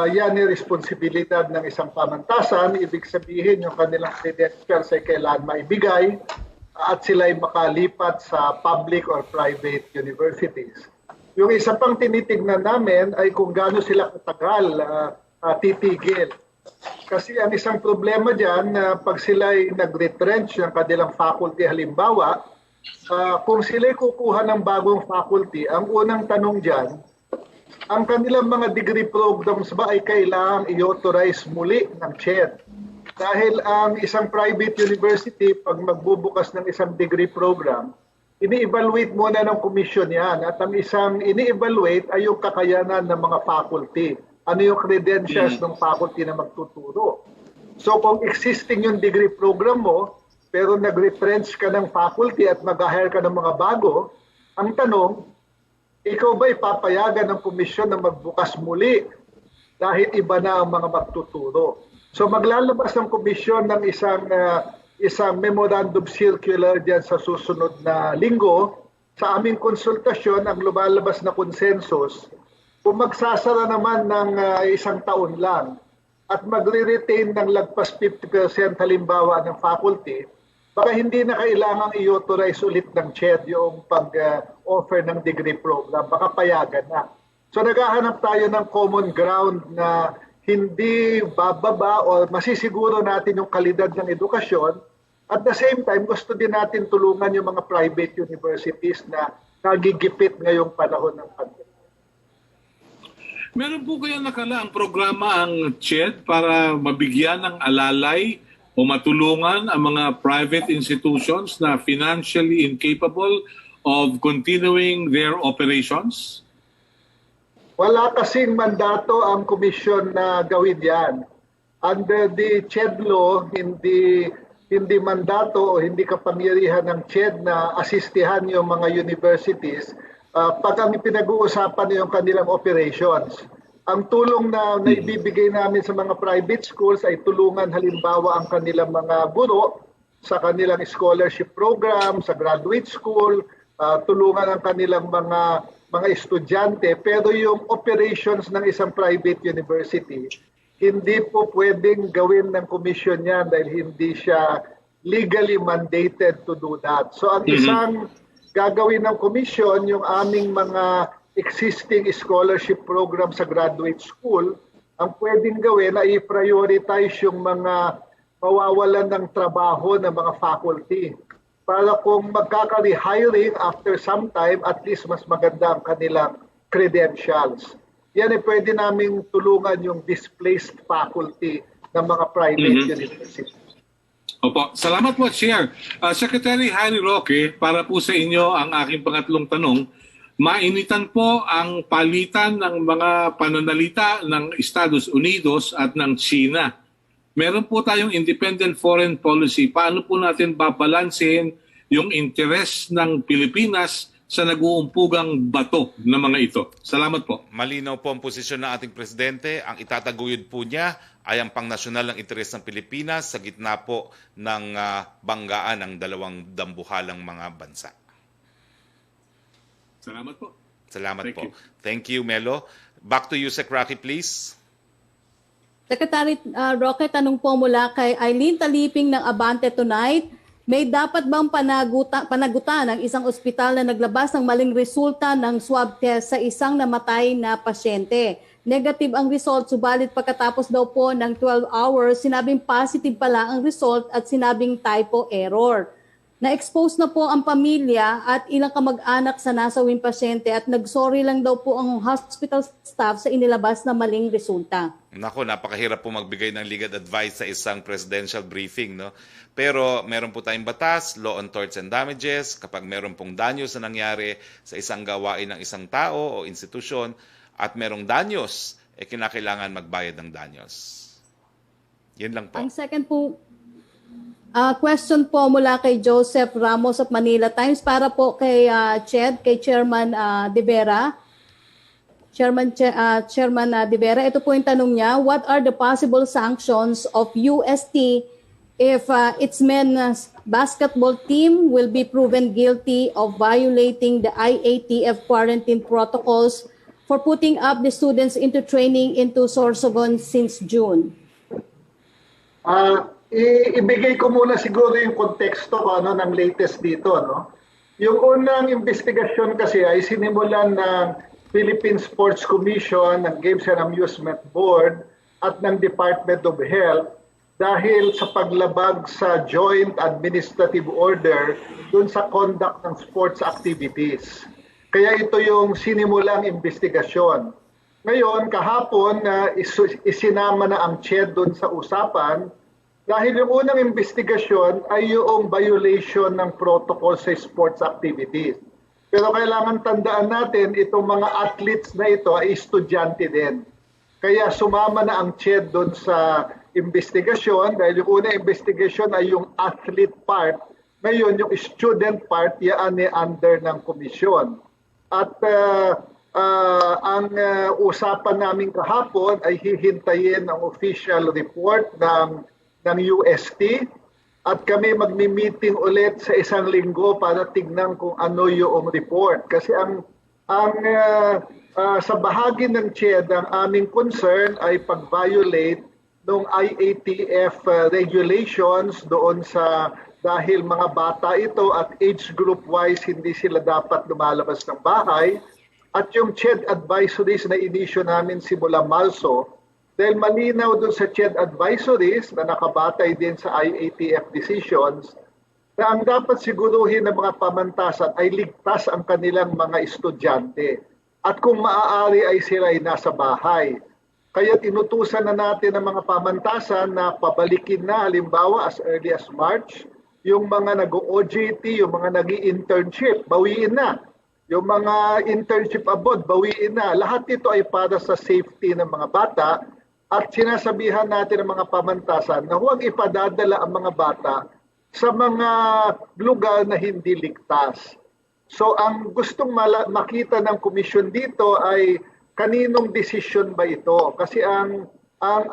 yan ay responsibilidad ng isang pamantasan, ibig sabihin yung kanilang credentials ay kailangan maibigay at sila ay makalipat sa public or private universities. Yung isa pang tinitignan namin ay kung gaano sila katagal titigil. Kasi ang isang problema dyan, pag sila ay nag-retrench ng kanilang faculty halimbawa, kung sila ay kukuha ng bagong faculty, ang unang tanong dyan, ang kanilang mga degree programs ba ay kailangang i-authorize muli ng CHED? Dahil ang isang private university, pag magbubukas ng isang degree program, ini-evaluate muna ng commission yan. At ang isang ini-evaluate ay yung kakayanan ng mga faculty. Ano yung credentials ng faculty na magtuturo. So kung existing yung degree program mo, pero nag-retrench ka ng faculty at mag-hire ka ng mga bago, ang tanong, ikaw ba ipapayagan ng komisyon na magbukas muli dahil iba na ang mga magtuturo? So maglalabas ng komisyon ng isang memorandum circular diyan sa susunod na linggo. Sa aming konsultasyon, ang lumalabas na consensus, kung magsasara naman ng isang taon lang at magre-retain ng lagpas 50% halimbawa ng faculty, baka hindi na kailangang i-authorize ulit ng CHED yung pag-offer ng degree program. Baka payagan na. So naghahanap tayo ng common ground na hindi bababa o masisiguro natin yung kalidad ng edukasyon. At the same time, gusto din natin tulungan yung mga private universities na nagigipit ngayong panahon ng pandemya. Meron po kaya nakalaang programa ang CHED para mabigyan ng alalay o matulungan ang mga private institutions na financially incapable of continuing their operations? Wala kasing mandato ang komisyon na gawin yan. Under the CHED law, hindi mandato o hindi kapangyarihan ng CHED na asistihan yung mga universities pag ang pinag-uusapan yung kanilang operations. Ang tulong na naibibigay namin sa mga private schools ay tulungan halimbawa ang kanilang mga guro sa kanilang scholarship program, sa graduate school, tulungan ang kanilang mga estudyante. Pero yung operations ng isang private university, hindi po pwedeng gawin ng commission yan dahil hindi siya legally mandated to do that. So ang isang gagawin ng commission, yung aming mga existing scholarship program sa graduate school, ang pwedeng gawin ay i-prioritize yung mga mawawalan ng trabaho ng mga faculty. Para kung magkaka-rehiring after some time, at least mas maganda ang kanilang credentials. Yan ay pwede naming tulungan yung displaced faculty ng mga private universities. Opo. Salamat po, Chair. Secretary Harry Roque, para po sa inyo ang aking pangatlong tanong. Mainitan po ang palitan ng mga pananalita ng Estados Unidos at ng China. Meron po tayong independent foreign policy. Paano po natin babalansehin yung interes ng Pilipinas sa nag-uumpugang bato ng mga ito? Salamat po. Malinaw po ang posisyon ng ating presidente. Ang itataguyod po niya ay ang pangnasyonal ng interes ng Pilipinas sa gitna po ng banggaan ng dalawang dambuhalang mga bansa. Salamat po. Salamat po. Thank you, Melo. Back to you, Sec. Roque, please. Secretary Roque, tanong po mula kay Eileen Taliping ng Abante Tonight. May dapat bang panagutan ng isang ospital na naglabas ng maling resulta ng swab test sa isang namatay na pasyente? Negative ang result, subalit pagkatapos daw po ng 12 hours, sinabing positive pala ang result at sinabing typo error. Na-expose na po ang pamilya at ilang kamag-anak sa nasawing pasyente at nagsorry lang daw po ang hospital staff sa inilabas na maling resulta. Nako, napakahirap po magbigay ng legal advice sa isang presidential briefing, no? Pero meron po tayong batas, law on torts and damages. Kapag meron pong danyos na nangyari sa isang gawain ng isang tao o institusyon at merong danyos, kinakailangan magbayad ng danyos. Yun lang po. Ang second po, question po mula kay Joseph Ramos of Manila Times para po kay kay Chairman De Vera. Chairman De Vera, ito po yung tanong niya, what are the possible sanctions of UST if its men's basketball team will be proven guilty of violating the IATF quarantine protocols for putting up the students into training into Sorsogon since June? Ibigay ko muna siguro yung konteksto ng latest dito. No? Yung unang investigasyon kasi ay sinimulan ng Philippine Sports Commission, ng Games and Amusement Board at ng Department of Health dahil sa paglabag sa Joint Administrative Order dun sa conduct ng sports activities. Kaya ito yung sinimulang investigasyon. Ngayon, kahapon, isinama na ang CHED dun sa usapan dahil yung unang investigasyon ay yung violation ng protocol sa sports activities. Pero kailangan tandaan natin, itong mga athletes na ito ay estudyante din. Kaya sumama na ang CHED doon sa investigasyon dahil yung unang investigasyon ay yung athlete part. Ngayon, yung student part, yan ay under ng komisyon. At ang usapan namin kahapon ay hihintayin ang official report ng UST at kami magmi-meeting ulit sa isang linggo para tignan kung ano yung report. Kasi sa bahagi ng CHED, ang aming concern ay pag-violate ng IATF regulations doon sa dahil mga bata ito at age group wise hindi sila dapat lumalabas ng bahay. At yung CHED advisories na inisyo namin simula Marso, dahil malinaw doon sa CHED advisories na nakabatay din sa IATF decisions, na ang dapat siguruhin ng mga pamantasan ay ligtas ang kanilang mga estudyante. At kung maaari ay sila ay nasa bahay. Kaya tinutusan na natin ang mga pamantasan na pabalikin na halimbawa as early as March, yung mga nag-OJT, yung mga nag-internship, bawiin na. Yung mga internship abroad, bawiin na. Lahat ito ay para sa safety ng mga bata at sinasabihan natin ang mga pamantasan na huwag ipadadala ang mga bata sa mga lugar na hindi ligtas. So ang gustong makita ng komisyon dito ay kaninong desisyon ba ito? Kasi ang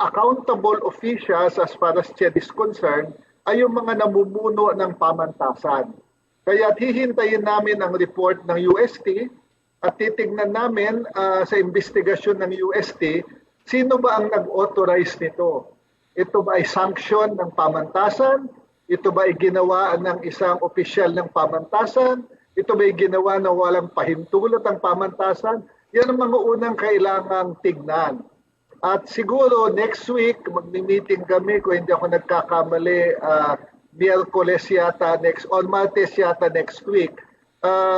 accountable officials as far as CHED is concerned ay yung mga namumuno ng pamantasan. Kaya hihintayin namin ang report ng UST at titignan namin sa investigasyon ng UST sino ba ang nag-authorize nito. Ito ba ay sanction ng pamantasan? Ito ba ay ginawa ng isang opisyal ng pamantasan? Ito ba ay ginawa na walang pahintulot ng pamantasan? Yan ang mga unang kailangang tignan. At siguro next week, magmi-meeting kami kung hindi ako nagkakamali, Miyerkules yata Martes yata next week.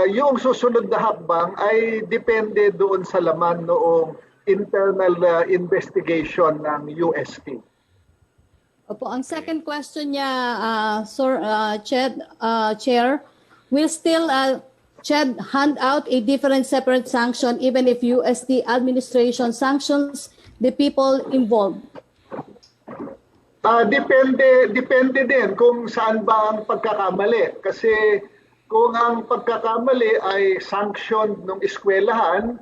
Yung susunod na hakbang ay depende doon sa laman noong internal investigation ng UST. Opo, ang second question niya, Sir Chair, will still CHED hand out a different separate sanction even if UST administration sanctions the people involved? Depende din kung saan ba ang pagkakamali. Kasi kung ang pagkakamali ay sanction ng eskwelahan,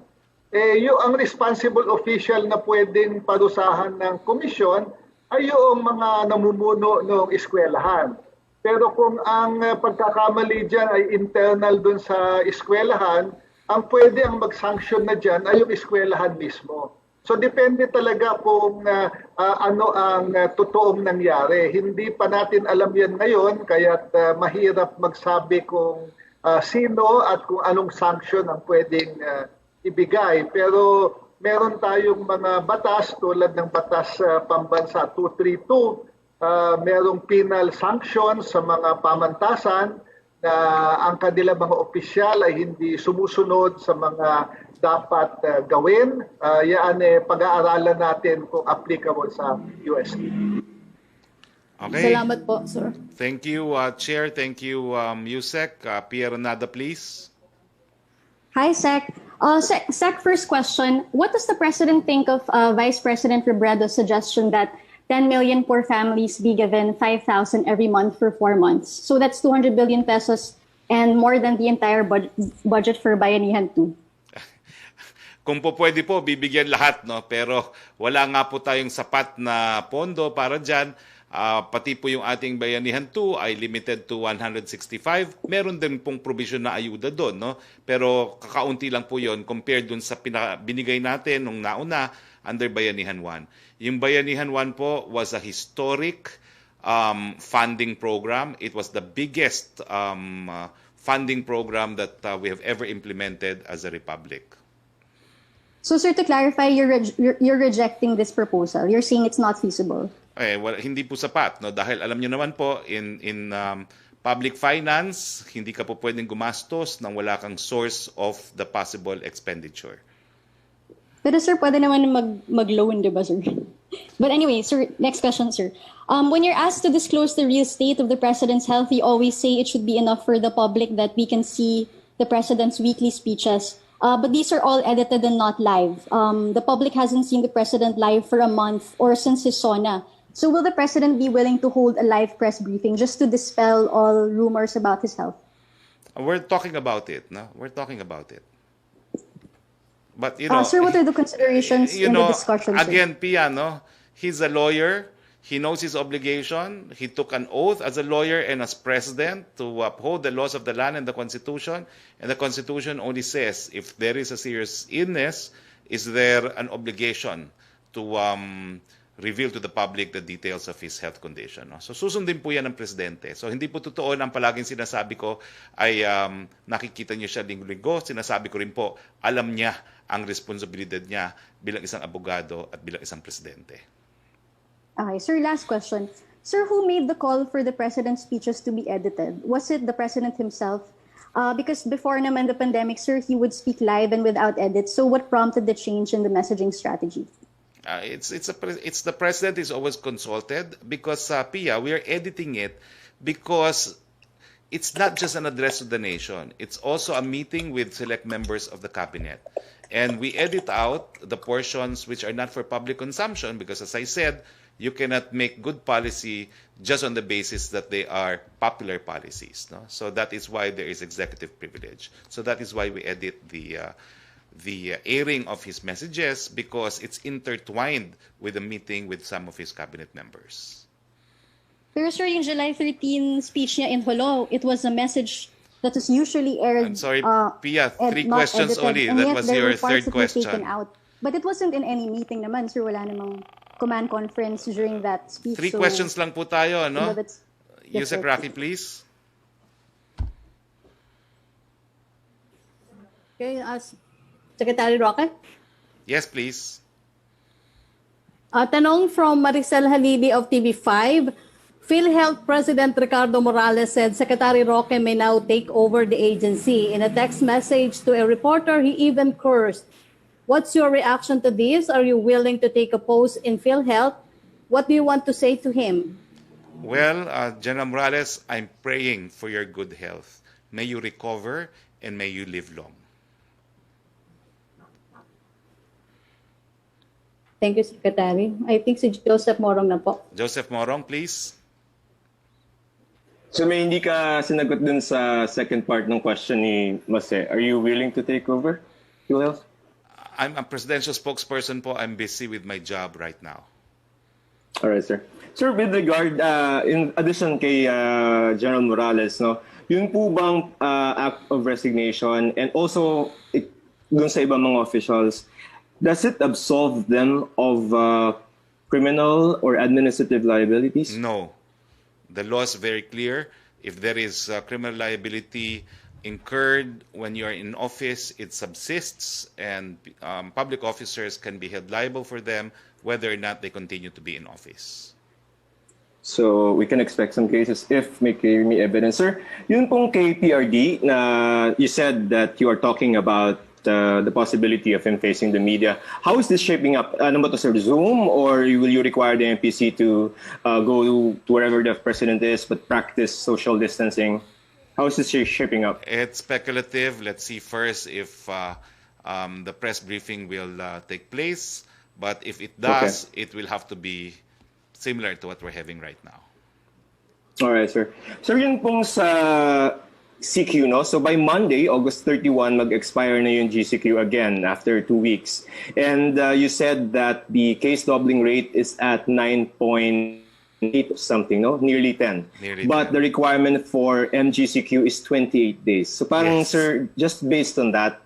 yung ang responsible official na pwedeng parusahan ng komisyon ay yung mga namumuno ng eskwelahan. Pero kung ang pagkakamali dyan ay internal dun sa eskwelahan, ang pwede ang mag-sanction na dyan ay yung eskwelahan mismo. So depende talaga kung ano ang totoong nangyari. Hindi pa natin alam yan ngayon, kaya mahirap magsabi kung sino at kung anong sanction ang pwedeng ibigay. Pero meron tayong mga batas tulad ng batas pambansa 232, merong penal sanctions sa mga pamantasan na ang kanilang mga opisyal ay hindi sumusunod sa mga dapat gawin. Yan pag-aaralan natin kung applicable sa UST. Okay. Salamat po, sir. Thank you, Chair. Thank you, Yusek. Pierre Nada, please. Hi, Sec. Sec, first question. What does the President think of Vice President Robredo's suggestion that 10 million poor families be given 5,000 every month for 4 months? So that's 200 billion pesos and more than the entire budget for Bayanihan 2. Kung po pwede po, bibigyan lahat, no? Pero wala nga po tayong sapat na pondo para dyan. Pati po yung ating Bayanihan 2 ay limited to 165. Meron din pong provision na ayuda doon, no? Pero kakaunti lang po yon compared dun sa binigay natin nung nauna under Bayanihan 1. Yung Bayanihan 1 po was a historic funding program. It was the biggest funding program that we have ever implemented as a republic. So, sir, to clarify, you're rejecting this proposal. You're saying it's not feasible. Well, hindi po sapat, no? Dahil alam niyo naman po, in public finance, hindi ka po pwedeng gumastos nang wala kang source of the possible expenditure. Pero sir, pwede naman mag-loan, di ba, sir? But anyway, sir, next question, sir. When you're asked to disclose the real state of the president's health, you always say it should be enough for the public that we can see the president's weekly speeches. But these are all edited and not live. The public hasn't seen the president live for a month or since his SONA. So will the president be willing to hold a live press briefing just to dispel all rumors about his health? We're talking about it, no? We're talking about it. But, you know, sir, what are the considerations in the discussion? Again, Pia, no? He's a lawyer. He knows his obligation. He took an oath as a lawyer and as president to uphold the laws of the land and the Constitution. And the Constitution only says if there is a serious illness, is there an obligation to reveal to the public the details of his health condition. No? So susundin po yan ng presidente. So hindi po totoo na ang palaging sinasabi ko ay nakikita niyo siya linggo-linggo. Sinasabi ko rin po, alam niya ang responsibilidad niya bilang isang abogado at bilang isang presidente. Okay, sir, last question. Sir, who made the call for the president's speeches to be edited? Was it the president himself? Because before naman the pandemic, sir, he would speak live and without edits. So what prompted the change in the messaging strategy? It's the president is always consulted because, Pia, we are editing it because it's not just an address to the nation. It's also a meeting with select members of the cabinet. And we edit out the portions which are not for public consumption because, as I said, you cannot make good policy just on the basis that they are popular policies. No? So that is why there is executive privilege. So that is why we edit the airing of his messages because it's intertwined with a meeting with some of his cabinet members. Pero sir, yung July 13 speech niya in Holo, it was a message that is usually aired. I'm sorry, Pia, 3 questions only. That was your third question. Out. But it wasn't in any meeting naman, sir. Wala namang command conference during that speech. 3 questions lang po tayo, no? Yusek Roque, please. Okay, Secretary Roque? Yes, please. Tanong from Maricel Halili of TV5. PhilHealth President Ricardo Morales said Secretary Roque may now take over the agency. In a text message to a reporter, he even cursed. What's your reaction to this? Are you willing to take a post in PhilHealth? What do you want to say to him? Well, General Morales, I'm praying for your good health. May you recover and may you live long. Thank you, Secretary. I think si Joseph Morong na po. Joseph Morong, please. So may hindi ka sinagot dun sa second part ng question ni Mase. Are you willing to take over PhilHealth? I'm a presidential spokesperson po. I'm busy with my job right now. All right, sir. Sir, with regard, in addition kay General Morales, no, yun po bang act of resignation and also dun sa ibang mga officials, does it absolve them of criminal or administrative liabilities? No. The law is very clear. If there is criminal liability incurred when you are in office, it subsists, and public officers can be held liable for them whether or not they continue to be in office. So we can expect some cases if may evidence. Sir, yun pong kay PRD na you said that you are talking about the possibility of him facing the media. How is this shaping up? Ano ba to, sir? Zoom, or will you require the MPC to go to wherever the president is but practice social distancing? How is this shaping up? It's speculative. Let's see first if the press briefing will take place. But if it does, it will have to be similar to what we're having right now. All right, sir. Sir, yun pong sa CQ, no? So by Monday, August 31, mag-expire na yung GCQ again after 2 weeks. And you said that the case doubling rate is at 9.8 something, no? Nearly 10. But the requirement for MGCQ is 28 days. So parang, sir, just based on that,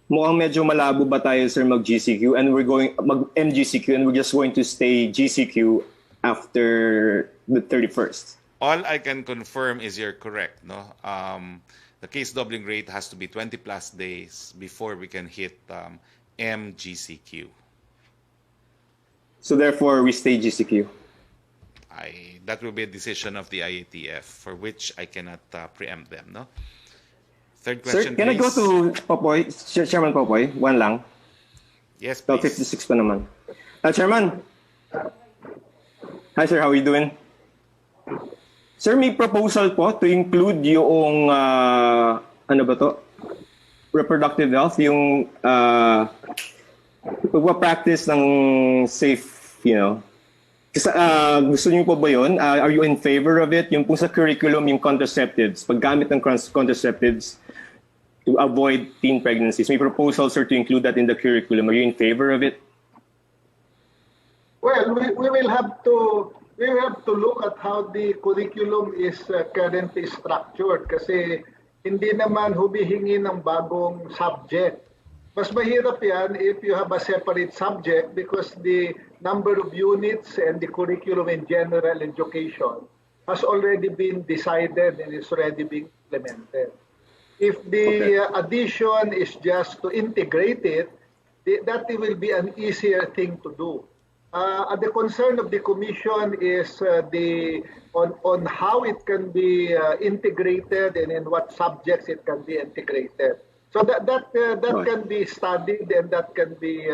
mukhang medyo malabo ba tayo, sir, mag-GCQ and we're going mag-MGCQ and we're just going to stay GCQ after the 31st? All I can confirm is you're correct. No, the case doubling rate has to be 20 plus days before we can hit MGCQ. So therefore, we stay GCQ. That will be a decision of the IATF, for which I cannot preempt them. No. Third question, sir, can please. I go to Popoy, Chairman Popoy? One lang. Yes, please. 56 pa naman. Chairman. Hi, sir. How are you doing? Sir, may proposal po to include yung, ano ba to? Reproductive health, yung pagpa-practice ng safe, you know. Kasi, gusto niyo po ba yun? Are you in favor of it? Yung po sa curriculum, yung contraceptives, paggamit ng contraceptives to avoid teen pregnancies. May proposal, sir, to include that in the curriculum. Are you in favor of it? Well, we will have to look at how the curriculum is currently structured kasi hindi naman humihingi ng bagong subject. Mas mahirap yan if you have a separate subject because the number of units and the curriculum in general education has already been decided and is already being implemented. If the addition is just to integrate it, that will be an easier thing to do. The concern of the Commission is on how it can be integrated and in what subjects it can be integrated. So that can be studied and that can be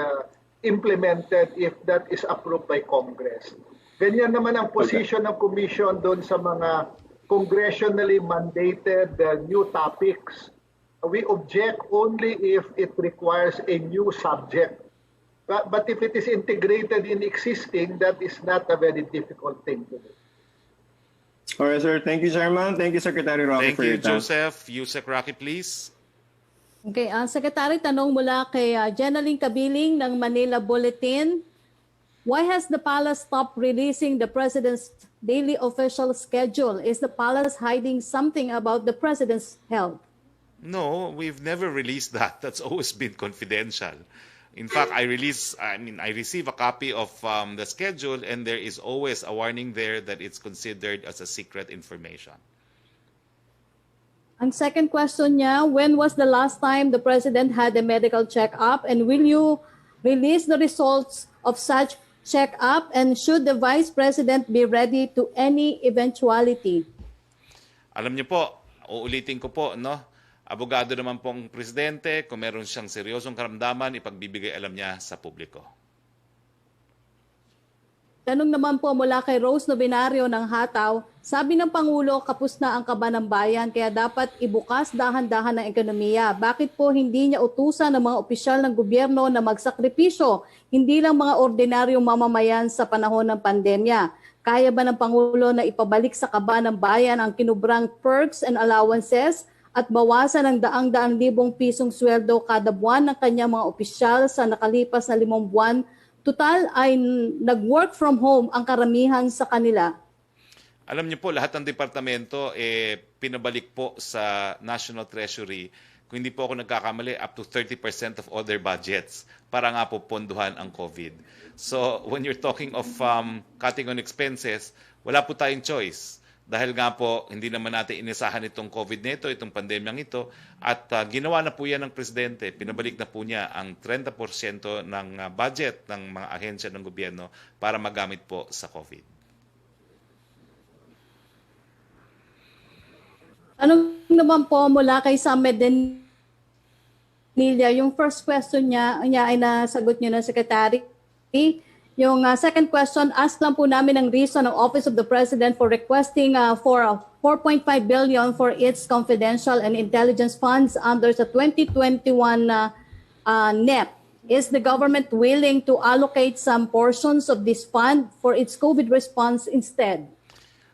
implemented if that is approved by Congress. Ganyan naman ang position ng Commission doon sa mga congressionally mandated new topics. We object only if it requires a new subject. But if it is integrated in existing, that is not a very difficult thing to do. All right, sir. Thank you, Chairman. Thank you, Secretary Roque, for your time. Thank you, Joseph. Yusek Roque, please. Okay, Secretary, tanong mula kay Jenaline Kabiling ng Manila Bulletin. Why has the palace stopped releasing the president's daily official schedule? Is the palace hiding something about the president's health? No, we've never released that. That's always been confidential. In fact, I receive a copy of the schedule, and there is always a warning there that it's considered as a secret information. Ang second question niya, when was the last time the president had a medical check-up, and will you release the results of such check-up, and should the vice president be ready to any eventuality? Alam niyo po, uulitin ko po, no? Abogado naman pong presidente, kung meron siyang seryosong karamdaman, ipagbibigay alam niya sa publiko. Tanong naman po mula kay Rose Novenario ng Hataw, sabi ng Pangulo, kapos na ang kaba ng bayan, kaya dapat ibukas dahan-dahan ng ekonomiya. Bakit po hindi niya utusan ng mga opisyal ng gobyerno na magsakripisyo, hindi lang mga ordinaryong mamamayan sa panahon ng pandemya? Kaya ba ng Pangulo na ipabalik sa kaba ng bayan ang kinubrang perks and allowances at bawasan ng daang-daang libong pisong sweldo kada buwan ng kanyang mga opisyal sa nakalipas na 5 buwan? Total ay nag-work from home ang karamihan sa kanila. Alam niyo po, lahat ng departamento pinabalik po sa National Treasury, kung hindi po ako nagkakamali, up to 30% of all their budgets para nga po ponduhan ang COVID. So when you're talking of cutting on expenses, wala po tayong choice. Dahil nga po, hindi naman natin inisahan itong COVID nito, itong pandemyang ito, at ginawa na po yan ng Presidente. Pinabalik na po niya ang 30% ng budget ng mga ahensya ng gobyerno para magamit po sa COVID. Ano naman po mula kay Sam Medenilla, yung first question niya ay nasagot niyo na, Secretary. Yung second question, ask lang po namin ang reason ng Office of the President for requesting for 4.5 billion for its confidential and intelligence funds under the 2021 NEP. Is the government willing to allocate some portions of this fund for its COVID response instead?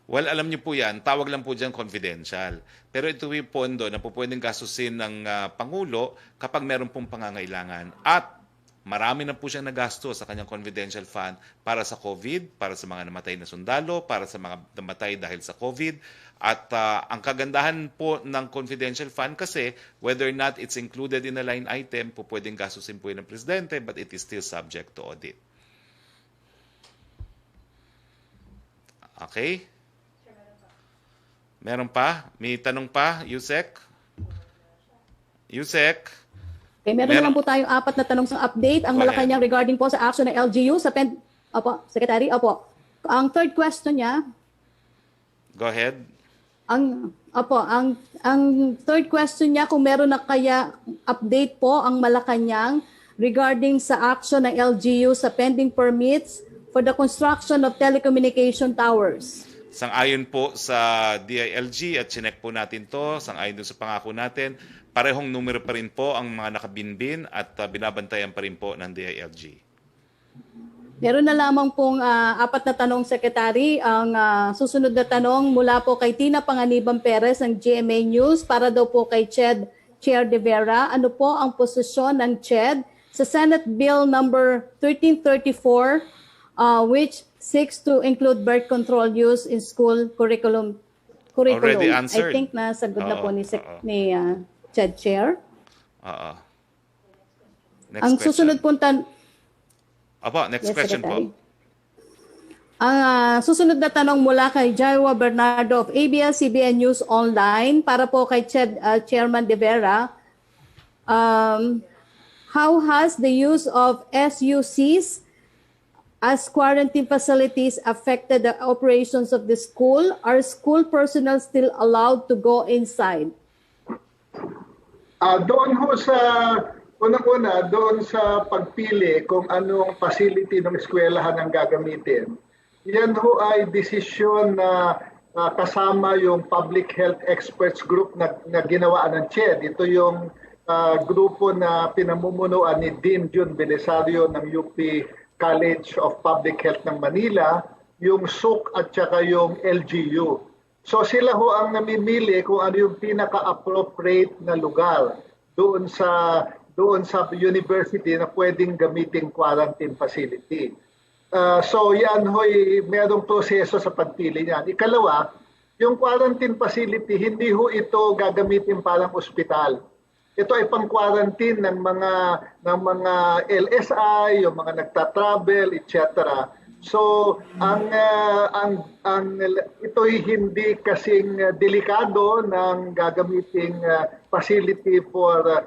Well, alam niyo po yan, tawag lang po dyan confidential. Pero ito yung pondo na po pwedeng gastusin ng Pangulo kapag meron pong pangangailangan. At marami na po siyang nagasto sa kanyang confidential fund para sa COVID, para sa mga namatay na sundalo, para sa mga namatay dahil sa COVID. At ang kagandahan po ng confidential fund kasi whether or not it's included in a line item, po pwedeng gastusin po yun ng Presidente, but it is still subject to audit. Okay? Meron pa? May tanong pa? Yusek? Yusek? Okay, meron naman po tayong 4 na tanong sa update. Ang Malacanang regarding po sa action ng LGU sa Opo, Secretary, opo. Ang third question niya. Go ahead. Ang third question niya kung meron na kaya update po ang Malacanang regarding sa action ng LGU sa pending permits for the construction of telecommunication towers. Sang-ayon po sa DILG at chinek po natin to, sang-ayon dun sa pangako natin, parehong numero pa rin po ang mga nakabinbin at binabantayan pa rin po ng DILG. Meron na lamang pong 4 na tanong, Secretary. Ang susunod na tanong mula po kay Tina Panganiban Perez ng GMA News para daw po kay Chair De Vera. Ano po ang posisyon ng CHED sa Senate Bill number 1334 which seeks to include birth control use in school curriculum. Already answered. I think nasagot na po ni CHED Chair. Next ang question. susunod po next question po. Ang susunod na tanong mula kay Jaiwa Bernardo of ABS-CBN News Online para po kay Chairman De Vera. How has the use of SUCs as quarantine facilities affected the operations of the school? Are school personnel still allowed to go inside? Doon ho sa unang-una, doon sa pagpili kung anong facility ng eskwelahan ang gagamitin, yan ho ay desisyon na kasama yung Public Health Experts Group na ginawa ng CHED. Ito yung grupo na pinamumunuan ni Dean Jun Belisario ng UP College of Public Health ng Manila, yung SUC at saka yung LGU. So sila ho ang namimili kung ano yung pinaka-appropriate na lugar doon sa university na pwedeng gamitin quarantine facility. So yan ho'y merong proseso sa pagpili niyan. Ikalawa, yung quarantine facility, hindi ho ito gagamitin parang ospital. Ito ay pang-quarantine ng mga LSI, yung mga nagta-travel, etc. So ito'y hindi kasing delikado ng gagamiting facility for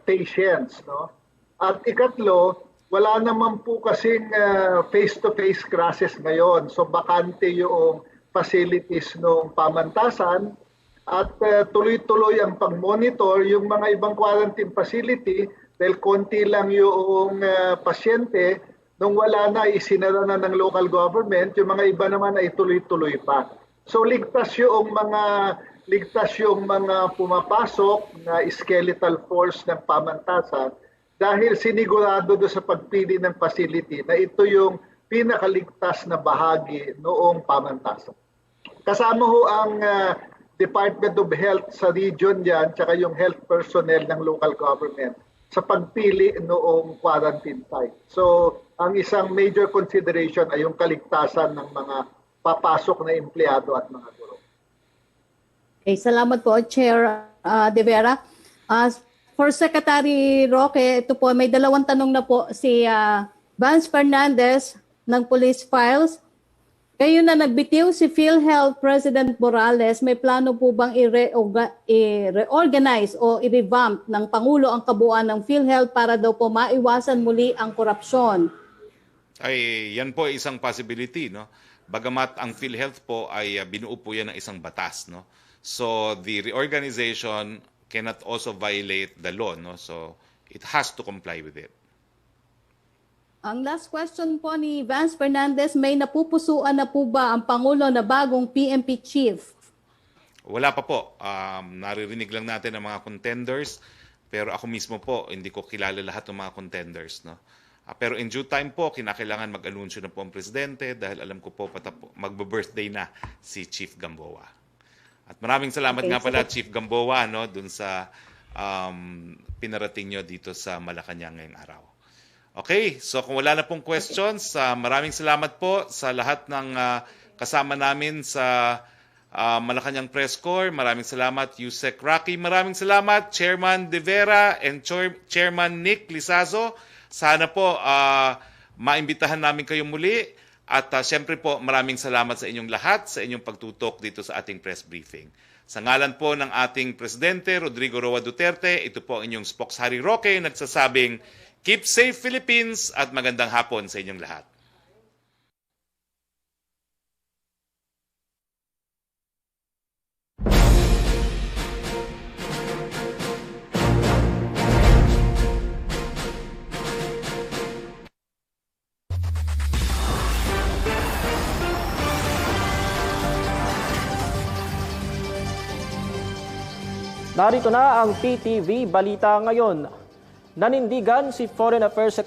patients, no? At ikatlo, wala naman po kasing face-to-face classes ngayon. So bakante yung facilities ng pamantasan at tuloy-tuloy ang pag-monitor yung mga ibang quarantine facility dahil konti lang yung pasyente. Nung wala na, isinara na ng local government, yung mga iba naman ay tuloy-tuloy pa. So ligtas yung mga pumapasok na skeletal force ng pamantasan dahil sinigurado do sa pagpili ng facility na ito yung pinakaligtas na bahagi noong pamantasan. Kasama ho ang Department of Health sa region yan, tsaka yung health personnel ng local government sa pagpili noong quarantine site. So, ang isang major consideration ay yung kaligtasan ng mga papasok na empleyado at mga guro. Okay, salamat po, Chair De Vera. For Secretary Roque, ito po, may 2 tanong na po si Vance Fernandez ng Police Files. Kayo na nagbitiw si PhilHealth President Morales, may plano po bang i-reorganize o i-revamp ng Pangulo ang kabuuan ng PhilHealth para daw po maiwasan muli ang korupsyon? Ay, yan po isang possibility, no? Bagamat ang PhilHealth po ay binuo po yan ng isang batas, no? So the reorganization cannot also violate the law, no? So it has to comply with it. Ang last question po ni Vance Fernandez, may napupusuan na po ba ang Pangulo na bagong PNP chief? Wala pa po. Naririnig lang natin ang mga contenders, pero ako mismo po, hindi ko kilala lahat ng mga contenders, no? Pero in due time po, kinakailangan mag-anunsyo na po ang presidente dahil alam ko po magbe-birthday na si Chief Gamboa. At maraming salamat nga pala, Chief Gamboa, no, dun sa pinarating nyo dito sa Malacanang ngayong araw. Okay, so kung wala na pong questions, maraming salamat po sa lahat ng kasama namin sa Malacanang Press Corps. Maraming salamat, Yusek Roque. Maraming salamat, Chairman De Vera and Chairman Nick Lizazo. Sana po maimbitahan namin kayong muli. At syempre po, maraming salamat sa inyong lahat sa inyong pagtutok dito sa ating press briefing. Sa ngalan po ng ating Presidente, Rodrigo Roa Duterte, ito po ang inyong spokes Harry Roque, nagsasabing, keep safe Philippines at magandang hapon sa inyong lahat. Narito na ang PTV Balita Ngayon. Nanindigan si Foreign Affairs